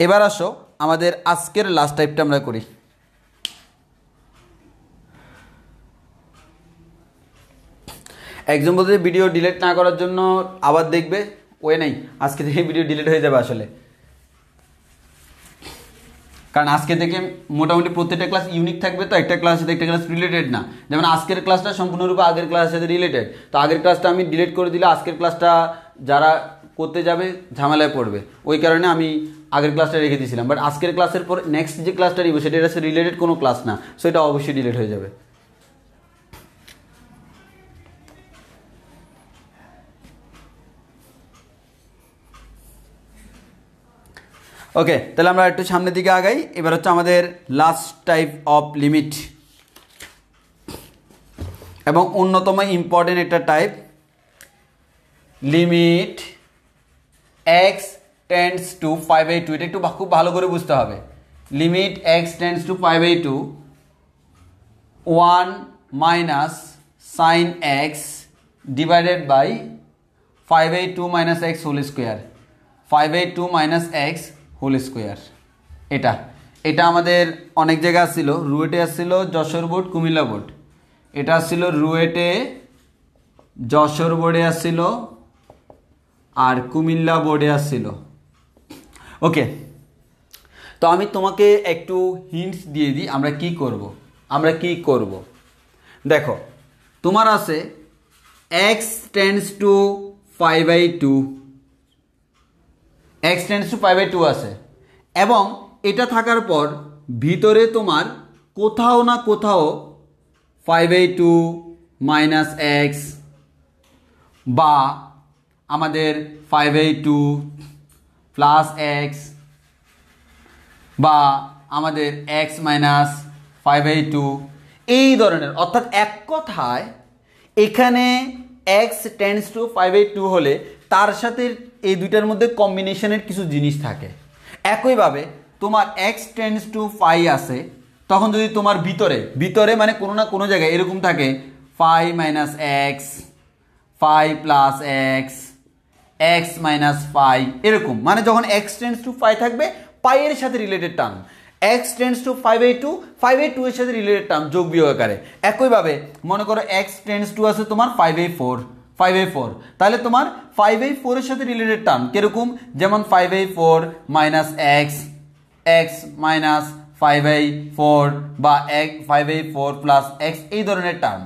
এবার আসো আমাদের আজকের লাস্ট টাইপটা আমরা করি। একজন বলতে ভিডিও ডিলিট না করার জন্য আবার দেখবে, ওয়ে নেই, আজকে থেকে ভিডিও ডিলিট হয়ে যাবে আসলে, কারণ আজকে থেকে মোটামুটি প্রত্যেকটা ক্লাস ইউনিক থাকবে। তো একটা ক্লাস সাথে একটা ক্লাস রিলেটেড না, যেমন আজকের ক্লাসটা সম্পূর্ণরূপে আগের ক্লাসের সাথে রিলেটেড। তো আগের ক্লাসটা আমি ডিলিট করে দিলে আজকের ক্লাসটা যারা করতে যাবে ঝামেলায় পড়বে, ওই কারণে আমি আগের ক্লাসটা রেখে দিয়েছিলাম। বাট আজকের ক্লাসের পর নেক্সট যে ক্লাসটা নিব সেটা হচ্ছে রিলেটেড কোনো ক্লাস না, সেটা অবশ্যই ডিলিট হয়ে যাবে। ওকে, তাহলে আমরা একটু সামনের দিকে আগাই। এবার হচ্ছে আমাদের লাস্ট টাইপ অফ লিমিট এবং অন্যতম ইম্পর্টেন্ট একটা type, limit x tends to 5/2। এটা একটু খুব ভালো করে বুঝতে হবে। Limit x tends to 5/2 1 minus sine x divided by 5/2 minus x whole square, 5/2 minus x whole square. এটা আমাদের অনেক জায়গায় আসছিল, রুয়েটে আসছিল, যশোর বোর্ড, কুমিল্লা বোর্ড। এটা আসছিল রুয়েটে, যশোর বোর্ডে আসছিল, আর কুমিল্লা বোর্ডে আসছিল। ওকে, তো আমি তোমাকে একটু হিন্টস দিয়ে দিই আমরা কি করব। দেখো তোমার আছে x tends to 5/2, x tends to 5/2 আছে, এবং এটা থাকার পর ভিতরে তোমার কোথাও না কোথাও 5/2 মাইনাস x বা আমাদের 5/2 প্লাস এক্স বা আমাদের x মাইনাস 5/2 এই ধরনের, অর্থাৎ এক কথায় এখানে x টেন্ডস টু 5/2 হলে তার সাথে এই দুইটার মধ্যে কম্বিনেশনের কিছু জিনিস থাকে। একইভাবে তোমার x টেন্ডস টু 5 আছে, তখন যদি তোমার ভিতরে মানে কোনো না কোনো জায়গায় এরকম থাকে 5 minus x 5 plus x x minus 5 এরকম, মানে যখন x টেন্ডস টু 5 থাকবে পাইয়ের সাথে related term, x tends to 5/2 5/2 এর সাথে রিলেটেড টার্ম যোগ বিয়োগ আকারে। একইভাবে মনে করো x টেন্ডস টু আছে তোমার 5/4 তাহলে তোমার 5/4 এর সাথে রিলেটেড টার্ম কিরকম, যেমন 5/4 মাইনাস এক্স এক্স মাইনাস 5/4 বা 5/4 প্লাস এক্স এই ধরনের টার্ম।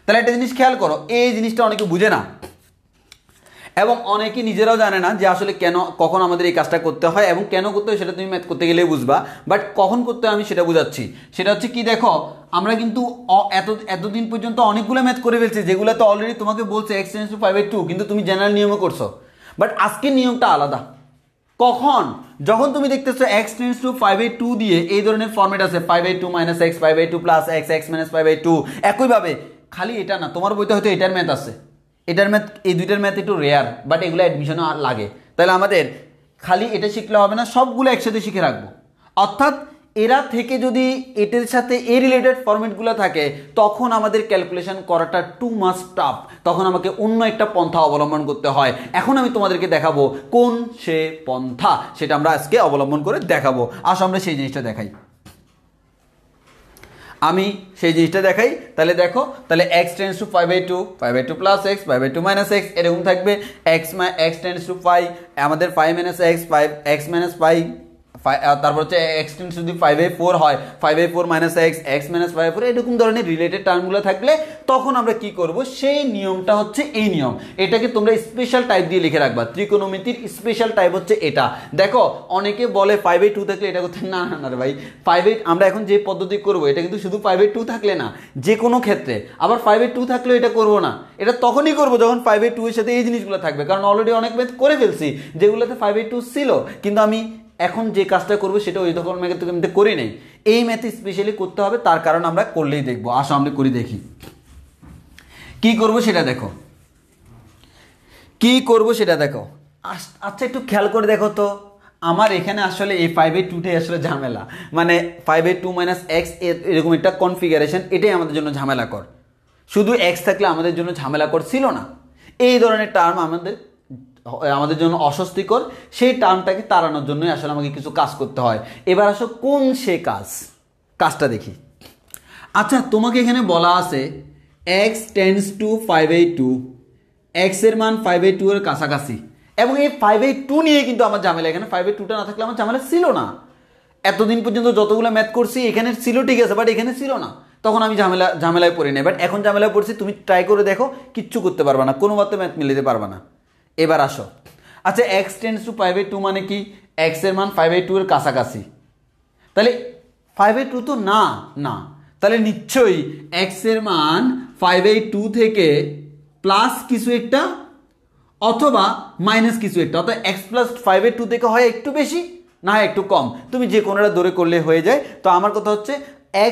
তাহলে একটা জিনিস খেয়াল করো, এই জিনিসটা অনেকে বুঝে না এবং অনেকে নিজেরাও জানে না যে আসলে কখন আমাদের এই কাজটা করতে হয় এবং কেন করতে হয় সেটা তুমি ম্যাথ করতে গেলেই বুঝবা, বাট কখন করতে হয় আমি সেটা বুঝাচ্ছি। সেটা হচ্ছে কি, দেখো আমরা কিন্তু এতদিন পর্যন্ত অনেকগুলো ম্যাথ করে ফেলছি যেগুলো তো অলরেডি তোমাকে বলছে x টেন্ডস টু 5/2, কিন্তু তুমি জেনারেল নিয়মে করছো, বাট আজকের নিয়মটা আলাদা। কখন, যখন তুমি দেখতেছো x টেন্ডস টু 5/2 দিয়ে এই ধরনের ফরম্যাট আছে 5/2 minus x 5/2 plus x x minus 5/2। একইভাবে খালি এটা না, তোমার বইতে হয়তো এটার ম্যাথ আছে, এটার ম্যাথ, এই দুইটার ম্যাথ একটু রেয়ার, বাট এগুলো অ্যাডমিশনে লাগে। তাহলে আমাদের খালি এটা শিখলে হবে না, সবগুলো একসাথে শিখে রাখবো। অর্থাৎ এরা থেকে যদি এটার সাথে এই রিলেটেড ফরম্যাটগুলো থাকে তখন আমাদের ক্যালকুলেশন করাটা টু মাচ টাফ, তখন আমাকে অন্য একটা পন্থা অবলম্বন করতে হয়। এখন আমি তোমাদেরকে দেখাবো কোন সে পন্থা, সেটা আমরা আজকে অবলম্বন করে দেখাবো। আসো আমরা সেই জিনিসটা দেখাই, আমি সেই জিনিসটা দেখাই। তাহলে দেখো, তাহলে x tends to 5/2 5/2 plus x 5/2 minus x এরকম থাকবে। x টেন্ডস টু 5 আমাদের 5 মাইনাস এক্স 5 x মাইনাস 5, তারপর হচ্ছে x টেন্ডস টু 5/4 হয় 5/4 মাইনাস এক্স এক্স মাইনাস 5/4, এরকম ধরনের রিলেটেড টার্মগুলো থাকলে তখন আমরা কি করব, সেই নিয়মটা হচ্ছে এই নিয়ম। এটাকে তোমরা স্পেশাল টাইপ দিয়ে লিখে রাখবা, ত্রিকোণমিতির স্পেশাল টাইপ হচ্ছে এটা। দেখো অনেকে বলে 5/2 থাকলে এটা করতে, না না না ভাই, 5/8 আমরা এখন যে পদ্ধতি করব এটা কিন্তু শুধু 5/2 থাকলে না, যে কোনো ক্ষেত্রে। আবার 5/2 থাকলেও এটা করব না, এটা তখনই করব যখন 5/2 এর সাথে এই জিনিসগুলো থাকবে, কারণ অলরেডি অনেক ম্যাথ করে ফেলছি যেগুলোতে 5/2 ছিল, কিন্তু আমি এখন যে কাজটা করবো সেটা ওই তখন ম্যাথে করি নাই, এই ম্যাথে স্পেশালি করতে হবে, তার কারণ আমরা করলেই দেখবো। আসো আমরা করি দেখি কি করব সেটা দেখো, কি করব সেটা দেখো। আচ্ছা একটু খেয়াল করে দেখো তো, আমার এখানে আসলে এই 5/2টাই আসলে ঝামেলা, মানে 5/2 মাইনাস এক্স এরকম একটা কনফিগারেশন, এটাই আমাদের জন্য ঝামেলা কর। শুধু এক্স থাকলে আমাদের জন্য ঝামেলা কর ছিল না, এই ধরনের টার্ম আমাদের জন্য অস্বস্তিকর, সেই টার্মটাকে তাড়ানোর জন্যই আসলে আমাকে কিছু কাজ করতে হয়। এবার আসো কোন সে কাজটা দেখি। আচ্ছা তোমাকে এখানে বলা আছে x টেন্ডস টু 5/2, x এর মান 5/2 এর কাছাকাছি, এবং এই 5/2 নিয়ে কিন্তু আমার ঝামেলা, এখানে 5/2টা না থাকলে আমার ঝামেলা ছিল না। এতদিন পর্যন্ত যতগুলো ম্যাথ করছি এখানে ছিল ঠিক আছে, বাট এখানে ছিল না, তখন আমি ঝামেলায় পড়ি নাই। বাট এখন ঝামেলায় পড়ছি, তুমি ট্রাই করে দেখো, কিচ্ছু করতে পারবা না, কোনো মতে ম্যাথ মিলাতে পারবা না। এবার আসো, আচ্ছা x টেন্ডস টু 5/2 মানে কি, x এর মান 5/2 এর কাছাকাছি, তাহলে 5/2 তো না, তাহলে নিশ্চয়ই x এর মান 5/2 থেকে প্লাস কিছু একটা অথবা মাইনাস কিছু একটা, অর্থাৎ x প্লাস 5/2 থেকে হয় একটু বেশি না হয় একটু কম, তুমি যে কোনোটা ধরে করলে হয়ে যায়। তো আমার কথা হচ্ছে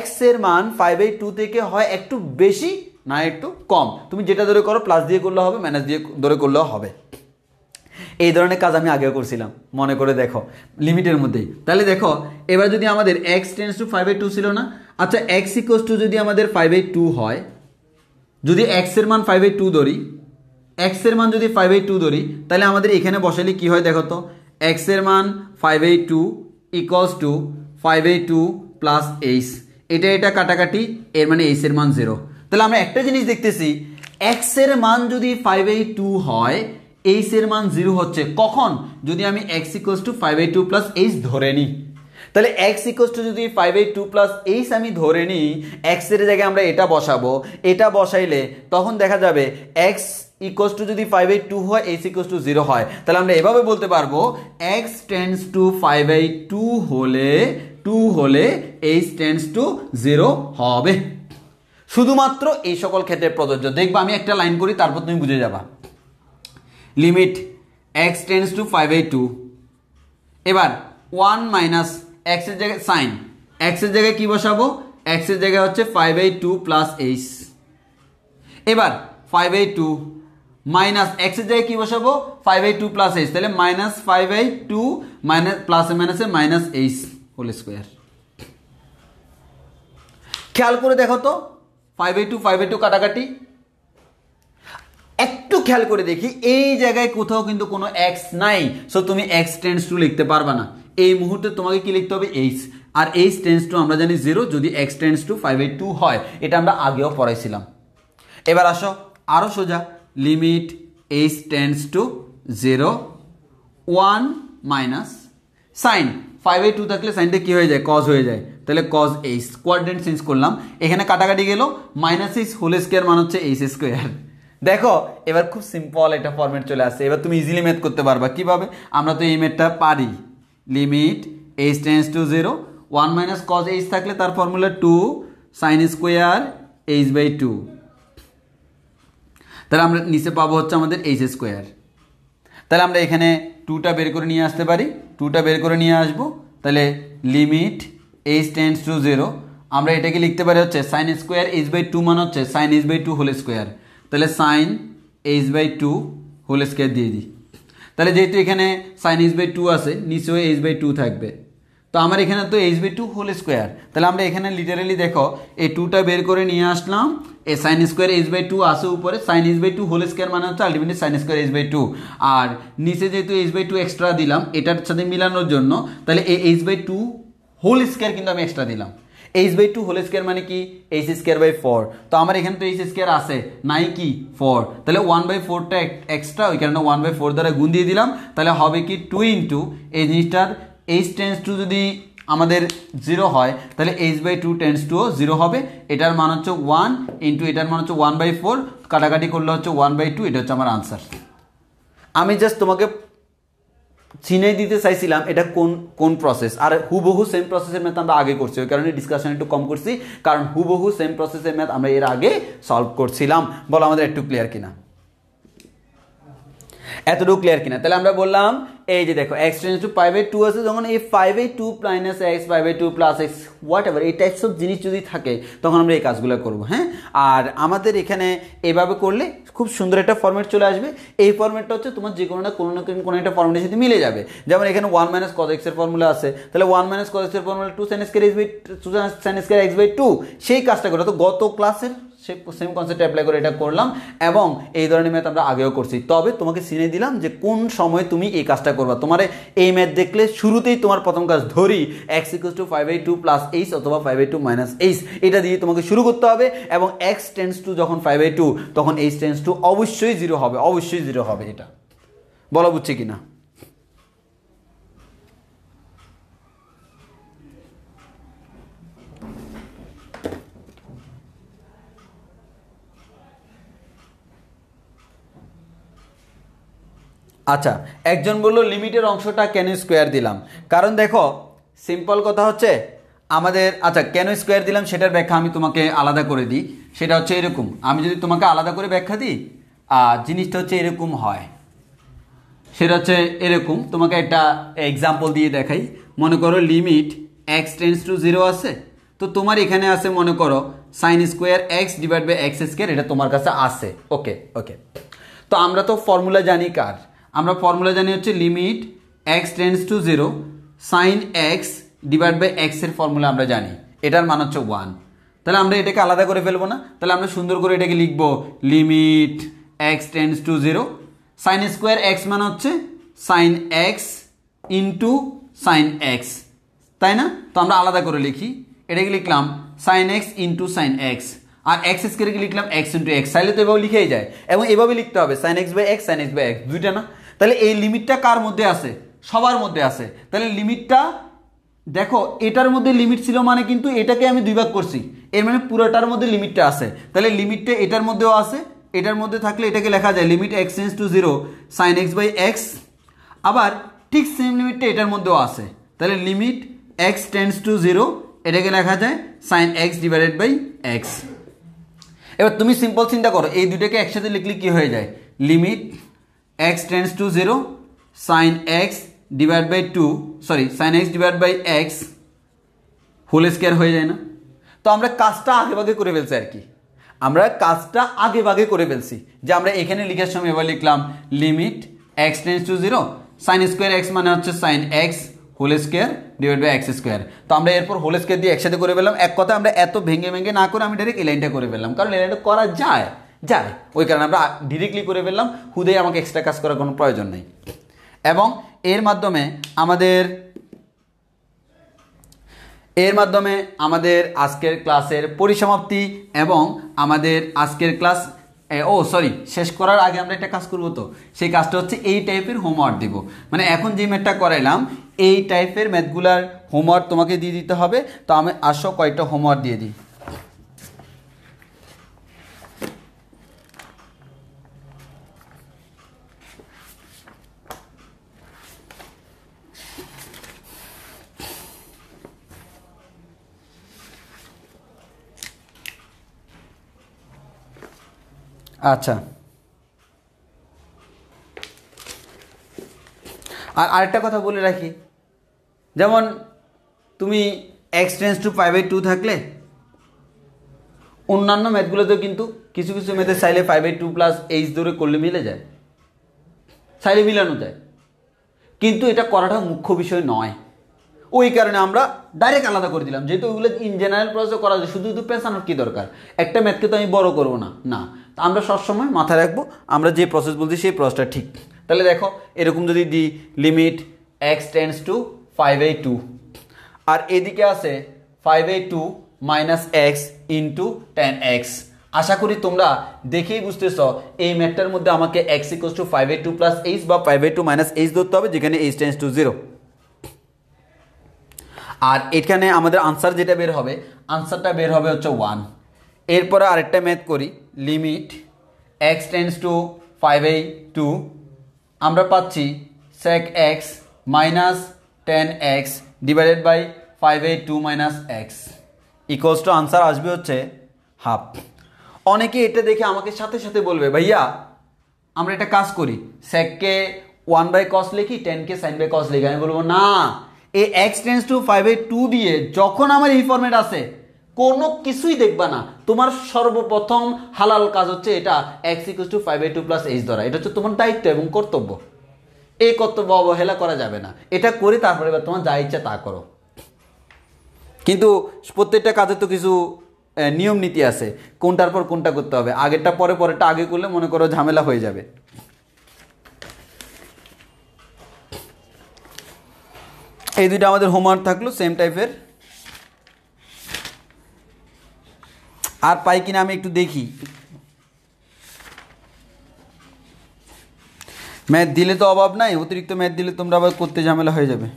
x এর মান 5/2 থেকে হয় একটু বেশি না একটু কম, তুমি যেটা ধরে করো, প্লাস দিয়ে করলে হবে, মাইনাস দিয়ে ধরে করলেও হবে। এই ধরনের কাজ আমি আগেও করছিলাম, মনে করে দেখো লিমিটের মধ্যেই। তাহলে দেখো এবার যদি আমাদের x টেন্ডস টু 5/2 ছিল না, আচ্ছা x ইকুয়ালস টু যদি আমাদের 5/2 হয়, যদি x এর মান 5/2 ধরি, x এর মান যদি 5/2 ধরি, তাহলে আমাদের এখানে বসালে কি হয় দেখো তো, x এর মান 5/2 ইকুয়ালস টু 5/2 প্লাস এইচ, এটা কাটাকাটি, এর মানে এইচ এর মান 0। তাহলে আমরা একটা জিনিস দেখতেছি, x এর মান যদি 5/2 হয়, এইচ এর মান 0 হচ্ছে কখন, যদি আমি x equals to 5/2 plus H ধরে নিই। তাহলে x ইকুয়ালস টু যদি 5/2 প্লাস এইচ আমি ধরে নিই, x এর জায়গায় আমরা এটা বসাবো, এটা বসাইলে তখন দেখা যাবে x ইকুয়ালস টু যদি 5/2 হয়, এইচ ইকুয়ালস টু 0 হয়, তাহলে আমরা এভাবে বলতে পারবো x টেন্ডস টু 5/2 হলে এইচ টেন্ডস টু 0 হবে। শুধুমাত্র এই সকল ক্ষেত্রে প্রযোজ্য। দেখবা আমি একটা লাইন করি, তারপর তুমি বুঝে যাবা। Limit x tends to 5/2। এবার 1 মাইনাস এক্স এর জায়গায় সাইন, এক্স এর জায়গায় কি বসাবো, এক্স এর জায়গায় হচ্ছে 5/2 প্লাস এইচ। এবার 5/2 মাইনাস এক্স এর জায়গায় কি বসাবো, 5/2 প্লাস এইচ, তাহলে মাইনাস 5/2 মাইনাস প্লাসে মাইনাসে মাইনাস এইচ হোল স্কোয়ার। খেয়াল করে দেখো তো 5/2 কাটাকাটি, একটু খেয়াল করে দেখি এই জায়গায় কোথাও কিন্তু কোনো এক্স নাই, সো তুমি এক্স টেন্ডস টু লিখতে পারবে না। এই মুহূর্তে তোমাকে কি লিখতে হবে, এইচ। আর এইচ টেন্ডস টু আমরা জানি 0 যদি এক্স টেন্ডস টু 5/2 হয়, এটা আমরা আগেও পড়াইছিলাম। এবার আসো আরো সোজা, limit H tends to 0 1 minus sign 5/2 থাকলে সাইনটা কি হয়ে যায়, কজ হয়ে যায়, তাহলে কজ এইচ, কোয়াড্রেন্ট চেঞ্জ করলাম, এখানে কাটাকাটি গেল, মাইনাস এইচ হোল স্কোয়ার মান হচ্ছে এইচ স্কোয়ার। দেখো এবার খুব সিম্পল একটা ফরম্যাট চলে আসছে, এবার তুমি ইজিলি ম্যাথ করতে পারবা। কিভাবে, আমরা তো এই ম্যাথটা পারি, limit H tends to 0 1 minus cause H থাকলে তার ফর্মুলা 2 সাইন স্কোয়ার h/2, তাহলে আমরা নিচে পাবো হচ্ছে আমাদের এইচ স্কোয়ার। তাহলে আমরা এখানে 2টা বের করে নিয়ে আসতে পারি, 2টা বের করে নিয়ে আসবো, তাহলে লিমিট এইচ টেন্ডস টু 0 আমরা এটাকে লিখতে পারি হচ্ছে সাইন স্কোয়ার h/2 মান হচ্ছে সাইন h/2 হোল স্কোয়ার, তাহলে সাইন h/2 হোল স্কোয়ার দিয়ে দিই। তাহলে যেহেতু এখানে সাইন h/2 আছে, নিচেও h/2 থাকবে, তো আমার এখানে তো h/2 হোল স্কোয়ার, তাহলে আমরা এখানে লিটারালি দেখো এই 2টা বের করে নিয়ে আসলাম, এই সাইন স্কোয়ার h/2 আসে উপরে, সাইন h/2 হোল স্কোয়ার মানে হচ্ছে আলটিমেটলি সাইন স্কোয়ার h/2, আর নিচে যেহেতু h/2 এক্সট্রা দিলাম এটার সাথে মিলানোর জন্য, তাহলে এই h/2 হোল স্কোয়ার কিন্তু আমি এক্সট্রা দিলাম। h/2 হোল স্কোয়ার মানে কি, h²/4, তো আমার এখানে তো h স্কোয়ার আছে নাই, কি 4, তাহলে 1/4টা এক্সট্রা, ওই কারণে 1/4 দ্বারা গুণ দিয়ে দিলাম, তাহলে হবে কি 2 ইন্টু এই জিনিসটার h টেন্ডস টু যদি আমাদের 0 হয়, তাহলে h/2 টেন্ডস টু 0 হবে, এটার মান হচ্ছে 1 ইন্টু এটার মান হচ্ছে 1/4, কাটাকাটি করলে হচ্ছে 1/2, এটা হচ্ছে আমার আনসার। আমি জাস্ট তোমাকে চিনে দিতে চাইছিলাম এটা কোন কোন প্রসেস, আর হুবহু সেম প্রসেসের ম্যাথ আমরা আগে করছি, ওই কারণে ডিসকাশন একটু কম করছি, কারণ হুবহু সেম প্রসেসের ম্যাথ আমরা এর আগে সলভ করছিলাম। বলো আমাদের একটু ক্লিয়ার কিনা, এতটুকু ক্লিয়ার কিনা? তাহলে আমরা বললাম এই যে দেখো এক্স টেন্ডস টু 5/2 আছে, যখন এই 5/2 minus x 5/2 plus x what ever এই টাইপস অফ জিনিস যদি থাকে, তখন আমরা এই কাজগুলো করবো। হ্যাঁ, আর আমাদের এখানে এভাবে করলে খুব সুন্দর একটা ফর্মেট চলে আসবে। এই ফর্মেটটা হচ্ছে তোমার যে কোনো না কোনো একটা ফর্মেটের সাথে মিলে যাবে। যেমন এখানে 1 মাইনাস কজ এক্স এর ফর্মুলা আছে, তাহলে 1 মাইনাস কজ এক্স এর ফর্মুলা 2 সাইন স্কয়ার x/2, সেই কাজটা করে তো গত ক্লাসের সেম কনসেপ্ট অ্যাপ্লাই করে এটা করলাম, এবং এই ধরনের ম্যাথ আমরা আগেও করছি। তবে তোমাকে চিনে দিলাম যে কোন সময় তুমি এই কাজটা করবা। তোমার এই ম্যাথ দেখলে শুরুতেই তোমার প্রথম কাজ ধরি x = 5/2 প্লাস এইচ অথবা 5/2 মাইনাস এইচ, এটা দিয়ে তোমাকে শুরু করতে হবে, এবং x টেন্ডস টু যখন 5/2 তখন h টেন্ডস টু অবশ্যই 0 হবে, অবশ্যই 0 হবে। এটা বলা বুঝছে কিনা? আচ্ছা, একজন বললো লিমিটের অংশটা কেন স্কোয়ার দিলাম, কারণ দেখো সিম্পল কথা হচ্ছে আমাদের, আচ্ছা কেন স্কোয়ার দিলাম সেটার ব্যাখ্যা আমি তোমাকে আলাদা করে দিই। সেটা হচ্ছে এরকম, আমি যদি তোমাকে আলাদা করে ব্যাখ্যা দিই, জিনিসটা হচ্ছে এরকম হয়, সেটা হচ্ছে এরকম। তোমাকে একটা এক্সাম্পল দিয়ে দেখাই। মনে করো লিমিট এক্স টেন্ডস টু 0 আছে, তো তোমার এখানে আছে মনে করো sine square x divide by x square, এটা তোমার কাছে আছে। ওকে ওকে, তো আমরা তো ফর্মুলা জানি কার, আমরা ফর্মুলা জানি হচ্ছে limit x tends to 0 sine x divide by x এর ফর্মুলা আমরা জানি, এটার মান হচ্ছে 1। তাহলে আমরা এটাকে আলাদা করে ফেলবো না, তাহলে আমরা সুন্দর করে এটাকে লিখবো limit x tends to 0 sine square x মানে হচ্ছে sine x into sine x, তাই না? তো আমরা আলাদা করে লিখি, এটাকে লিখলাম sine x into sine x, আর এক্স স্কোয়ারকে লিখলাম এক্স ইন্টু এক্স। চাইলে তো এভাবে লিখেই যায়, এবং এভাবে লিখতে হবে sine x by x, sine x by x, দুইটা না? তাহলে এই লিমিটটা কার মধ্যে আছে? সবার মধ্যে আছে। তাহলে লিমিটটা দেখো এটার মধ্যে লিমিট ছিল মানে কিন্তু এটাকে আমি দুই ভাগ করছি, এর মানে পুরোটার মধ্যে লিমিটটা আছে। তাহলে লিমিটটা এটার মধ্যেও আছে, এটার মধ্যে থাকলে এটাকে লেখা যায় limit x tends to 0 sine x by x, আবার ঠিক সেম লিমিটটা এটার মধ্যেও আছে, তাহলে লিমিট এক্স টেন্ডস টু 0 এটাকে লেখা যায় sine x divided by x. এবার তুমি সিম্পল চিন্তা করো, এই দুটোকে একসাথে লিখলে কি হয়ে যায়, limit x tends to 0 sin x divide by 2 sin x divide by x whole square হয়ে যায় না? তো আমরা কাজটা আগেভাগে করে ফেলছি আর কি, আমরা কাজটা আগেভাগে করে ফেলছি যে আমরা এখানে লিখার সময় এবার লিখলাম limit x tends to 0 sin square x মানে হচ্ছে sin x whole square divide by x square. তো আমরা এরপর হোল স্কয়ার দিয়ে একসাথে করে ফেললাম। এক কথা আমরা এত ভেঙে ভেঙে না করে আমি ডাইরেক্ট এই লাইনটা করে ফেললাম, কারণ এই লাইনটা করা যায় ওই কারণে আমরা ডিরেক্টলি করে ফেললাম, হুদেই আমাকে এক্সট্রা কাজ করার কোনো প্রয়োজন নেই। এবং এর মাধ্যমে আমাদের আজকের ক্লাসের পরিসমাপ্তি এবং আমাদের আজকের ক্লাস শেষ করার আগে আমরা একটা কাজ করবো। তো সেই কাজটা হচ্ছে এই টাইপের হোমওয়ার্ক দিব, মানে এখন যে ম্যাথটা করাইলাম এই টাইপের ম্যাথগুলার হোমওয়ার্ক তোমাকে দিয়ে দিতে হবে। তো আমি আসো কয়েকটা হোমওয়ার্ক দিয়ে দিই। আচ্ছা, আর আরেকটা কথা বলে রাখি, যেমন তুমি x tends to pi by 2 থাকলে অন্যান্য ম্যাথগুলোতেও কিন্তু কিছু কিছু ম্যাথে চাইলে 5/2 প্লাস এইচ ধরে করলে মিলে যায়, চাইলে মিলানো যায়, কিন্তু এটা করাটা মুখ্য বিষয় নয়। ওই কারণে আমরা ডাইরেক্ট আলাদা করে দিলাম, যেহেতু ওইগুলো ইন জেনারেল প্রসেসে করা যায়, শুধু পেছানোর কী দরকার, একটা ম্যাথকে তো আমি বড় করবো না। আমরা সবসময় মাথায় রাখবো আমরা যে প্রসেস বলছি সেই প্রসেসটা ঠিক। তাহলে দেখো এরকম যদি দিই লিমিট x টেন্ডস টু 5/2 আর এদিকে আছে 5/2 মাইনাস এক্স ইন্টু 10x। আশা করি তোমরা দেখেই বুঝতেছ এই ম্যাথটার মধ্যে আমাকে x equals to 5/2 plus H বা 5/2 মাইনাস এইচ ধরতে হবে, যেখানে h টেন্ডস টু 0। আর এখানে আমাদের আনসার যেটা বের হবে, আনসারটা বের হবে হচ্ছে 1। এরপরে আরেকটা ম্যাথ করি, লিমিট x টেন্ডস টু 5/2 আমরা পাচ্ছি sec x minus 10x divided by 5/2 minus x equals to answer আসবে হচ্ছে হাফ। অনেকে এটা দেখে আমাকে সাথে সাথে বলবে ভাইয়া আমরা এটা কাজ করি, secকে 1/cos লিখি, 10কে sin বাই cos লিখি। আমি বলবো না, এই x টেন্ডস টু 5/2 দিয়ে যখন আমার এই ফরম্যাট আছে কোনো কিছুই দেখবা না, তোমার সর্বপ্রথম হালাল কাজ হচ্ছে এটা x equals to 5/2 plus H ধরা। এটা হচ্ছে তোমার দায়িত্ব এবং কর্তব্য, এই কর্তব্য অবহেলা করা যাবে না। এটা করে তারপরে এবার তোমার যা ইচ্ছা তা করো, কিন্তু প্রত্যেকটা কাজের তো কিছু নিয়ম নীতি আছে, কোনটার পর কোনটা করতে হবে, আগেরটা পরেরটা আগে করলে মনে করো ঝামেলা হয়ে যাবে। এই দুইটা আমাদের হোমওয়ার্ক থাকলো সেম টাইপের। আর পাই কিনা আমি একটু দেখি, ম্যাথ দিলে তো অভাব নাই, অতিরিক্ত ম্যাথ দিলে তোমরা আবার করতে ঝামেলা হয়ে যাবে।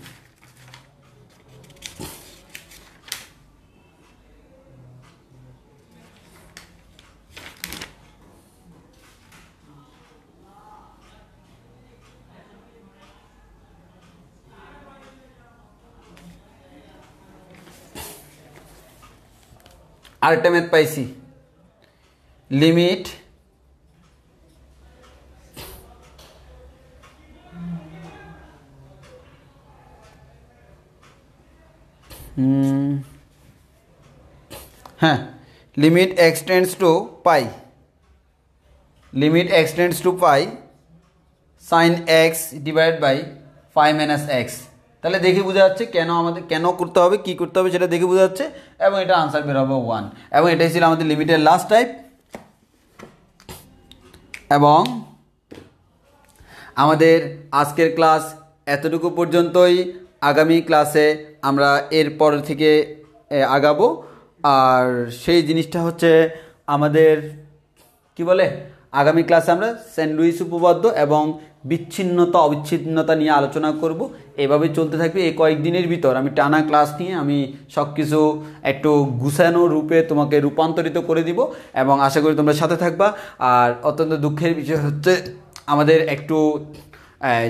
আরেকটা ম্যাথ পাইছি, limit limit x tends to pi, limit x tends to pi sin x divide by 5 minus x. তাহলে দেখে বোঝা যাচ্ছে কেন করতে হবে, কি করতে হবে সেটা দেখে বোঝা যাচ্ছে, এবং এটা আনসার বের হবে 1। এবং এটাই ছিল আমাদের লিমিটের লাস্ট টাইপ। এবং আমাদের আজকের ক্লাস এতটুকু পর্যন্তই। আগামী ক্লাসে আমরা এরপর থেকে আগাবো। আর সেই জিনিসটা হচ্ছে আমাদের কি বলে, আগামী ক্লাসে আমরা সেন্ট লুইস উপপাদ্য এবং বিচ্ছিন্নতা অবিচ্ছিন্নতা নিয়ে আলোচনা করব। এভাবে চলতে থাকবে। এই কয়েকদিনের ভিতর আমি টানা ক্লাস নিয়ে আমি সব কিছু একটু গুছানো রূপে তোমাকে রূপান্তরিত করে দিব, এবং আশা করি তোমরা সাথে থাকবা। আর অত্যন্ত দুঃখের বিষয় হচ্ছে আমাদের একটু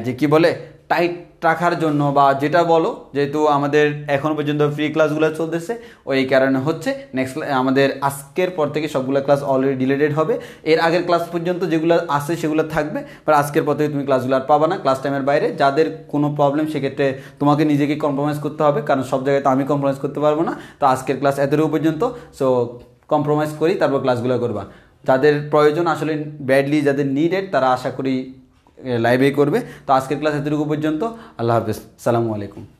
যে কি বলে টাইট রাখার জন্য বা যেটা বলো, যেহেতু আমাদের এখন পর্যন্ত ফ্রি ক্লাসগুলো চলতেছে ওই কারণে হচ্ছে। নেক্সট আমাদের আজকের পর থেকে সবগুলো ক্লাস অলরেডি ডিলেটেড হবে। এর আগের ক্লাস পর্যন্ত যেগুলো আছে সেগুলো থাকবে, বাট আজকের পর থেকে তুমি ক্লাসগুলো আর পাবা না ক্লাস টাইমের বাইরে। যাদের কোনো প্রবলেম সেক্ষেত্রে তোমাকে নিজেকে কম্প্রোমাইজ করতে হবে, কারণ সব জায়গায় তো আমি কম্প্রোমাইজ করতে পারবো না। তো আজকের ক্লাস এতটুকু পর্যন্ত, সো কম্প্রোমাইজ করি তারপর ক্লাসগুলো করবা। যাদের প্রয়োজন আসলে ব্যাডলি, যাদের নিডেড, তারা আশা করি লাইভে করবে। তো আজকের ক্লাস এতটুকু পর্যন্ত। আল্লাহ হাফেজ, সালামু আলাইকুম।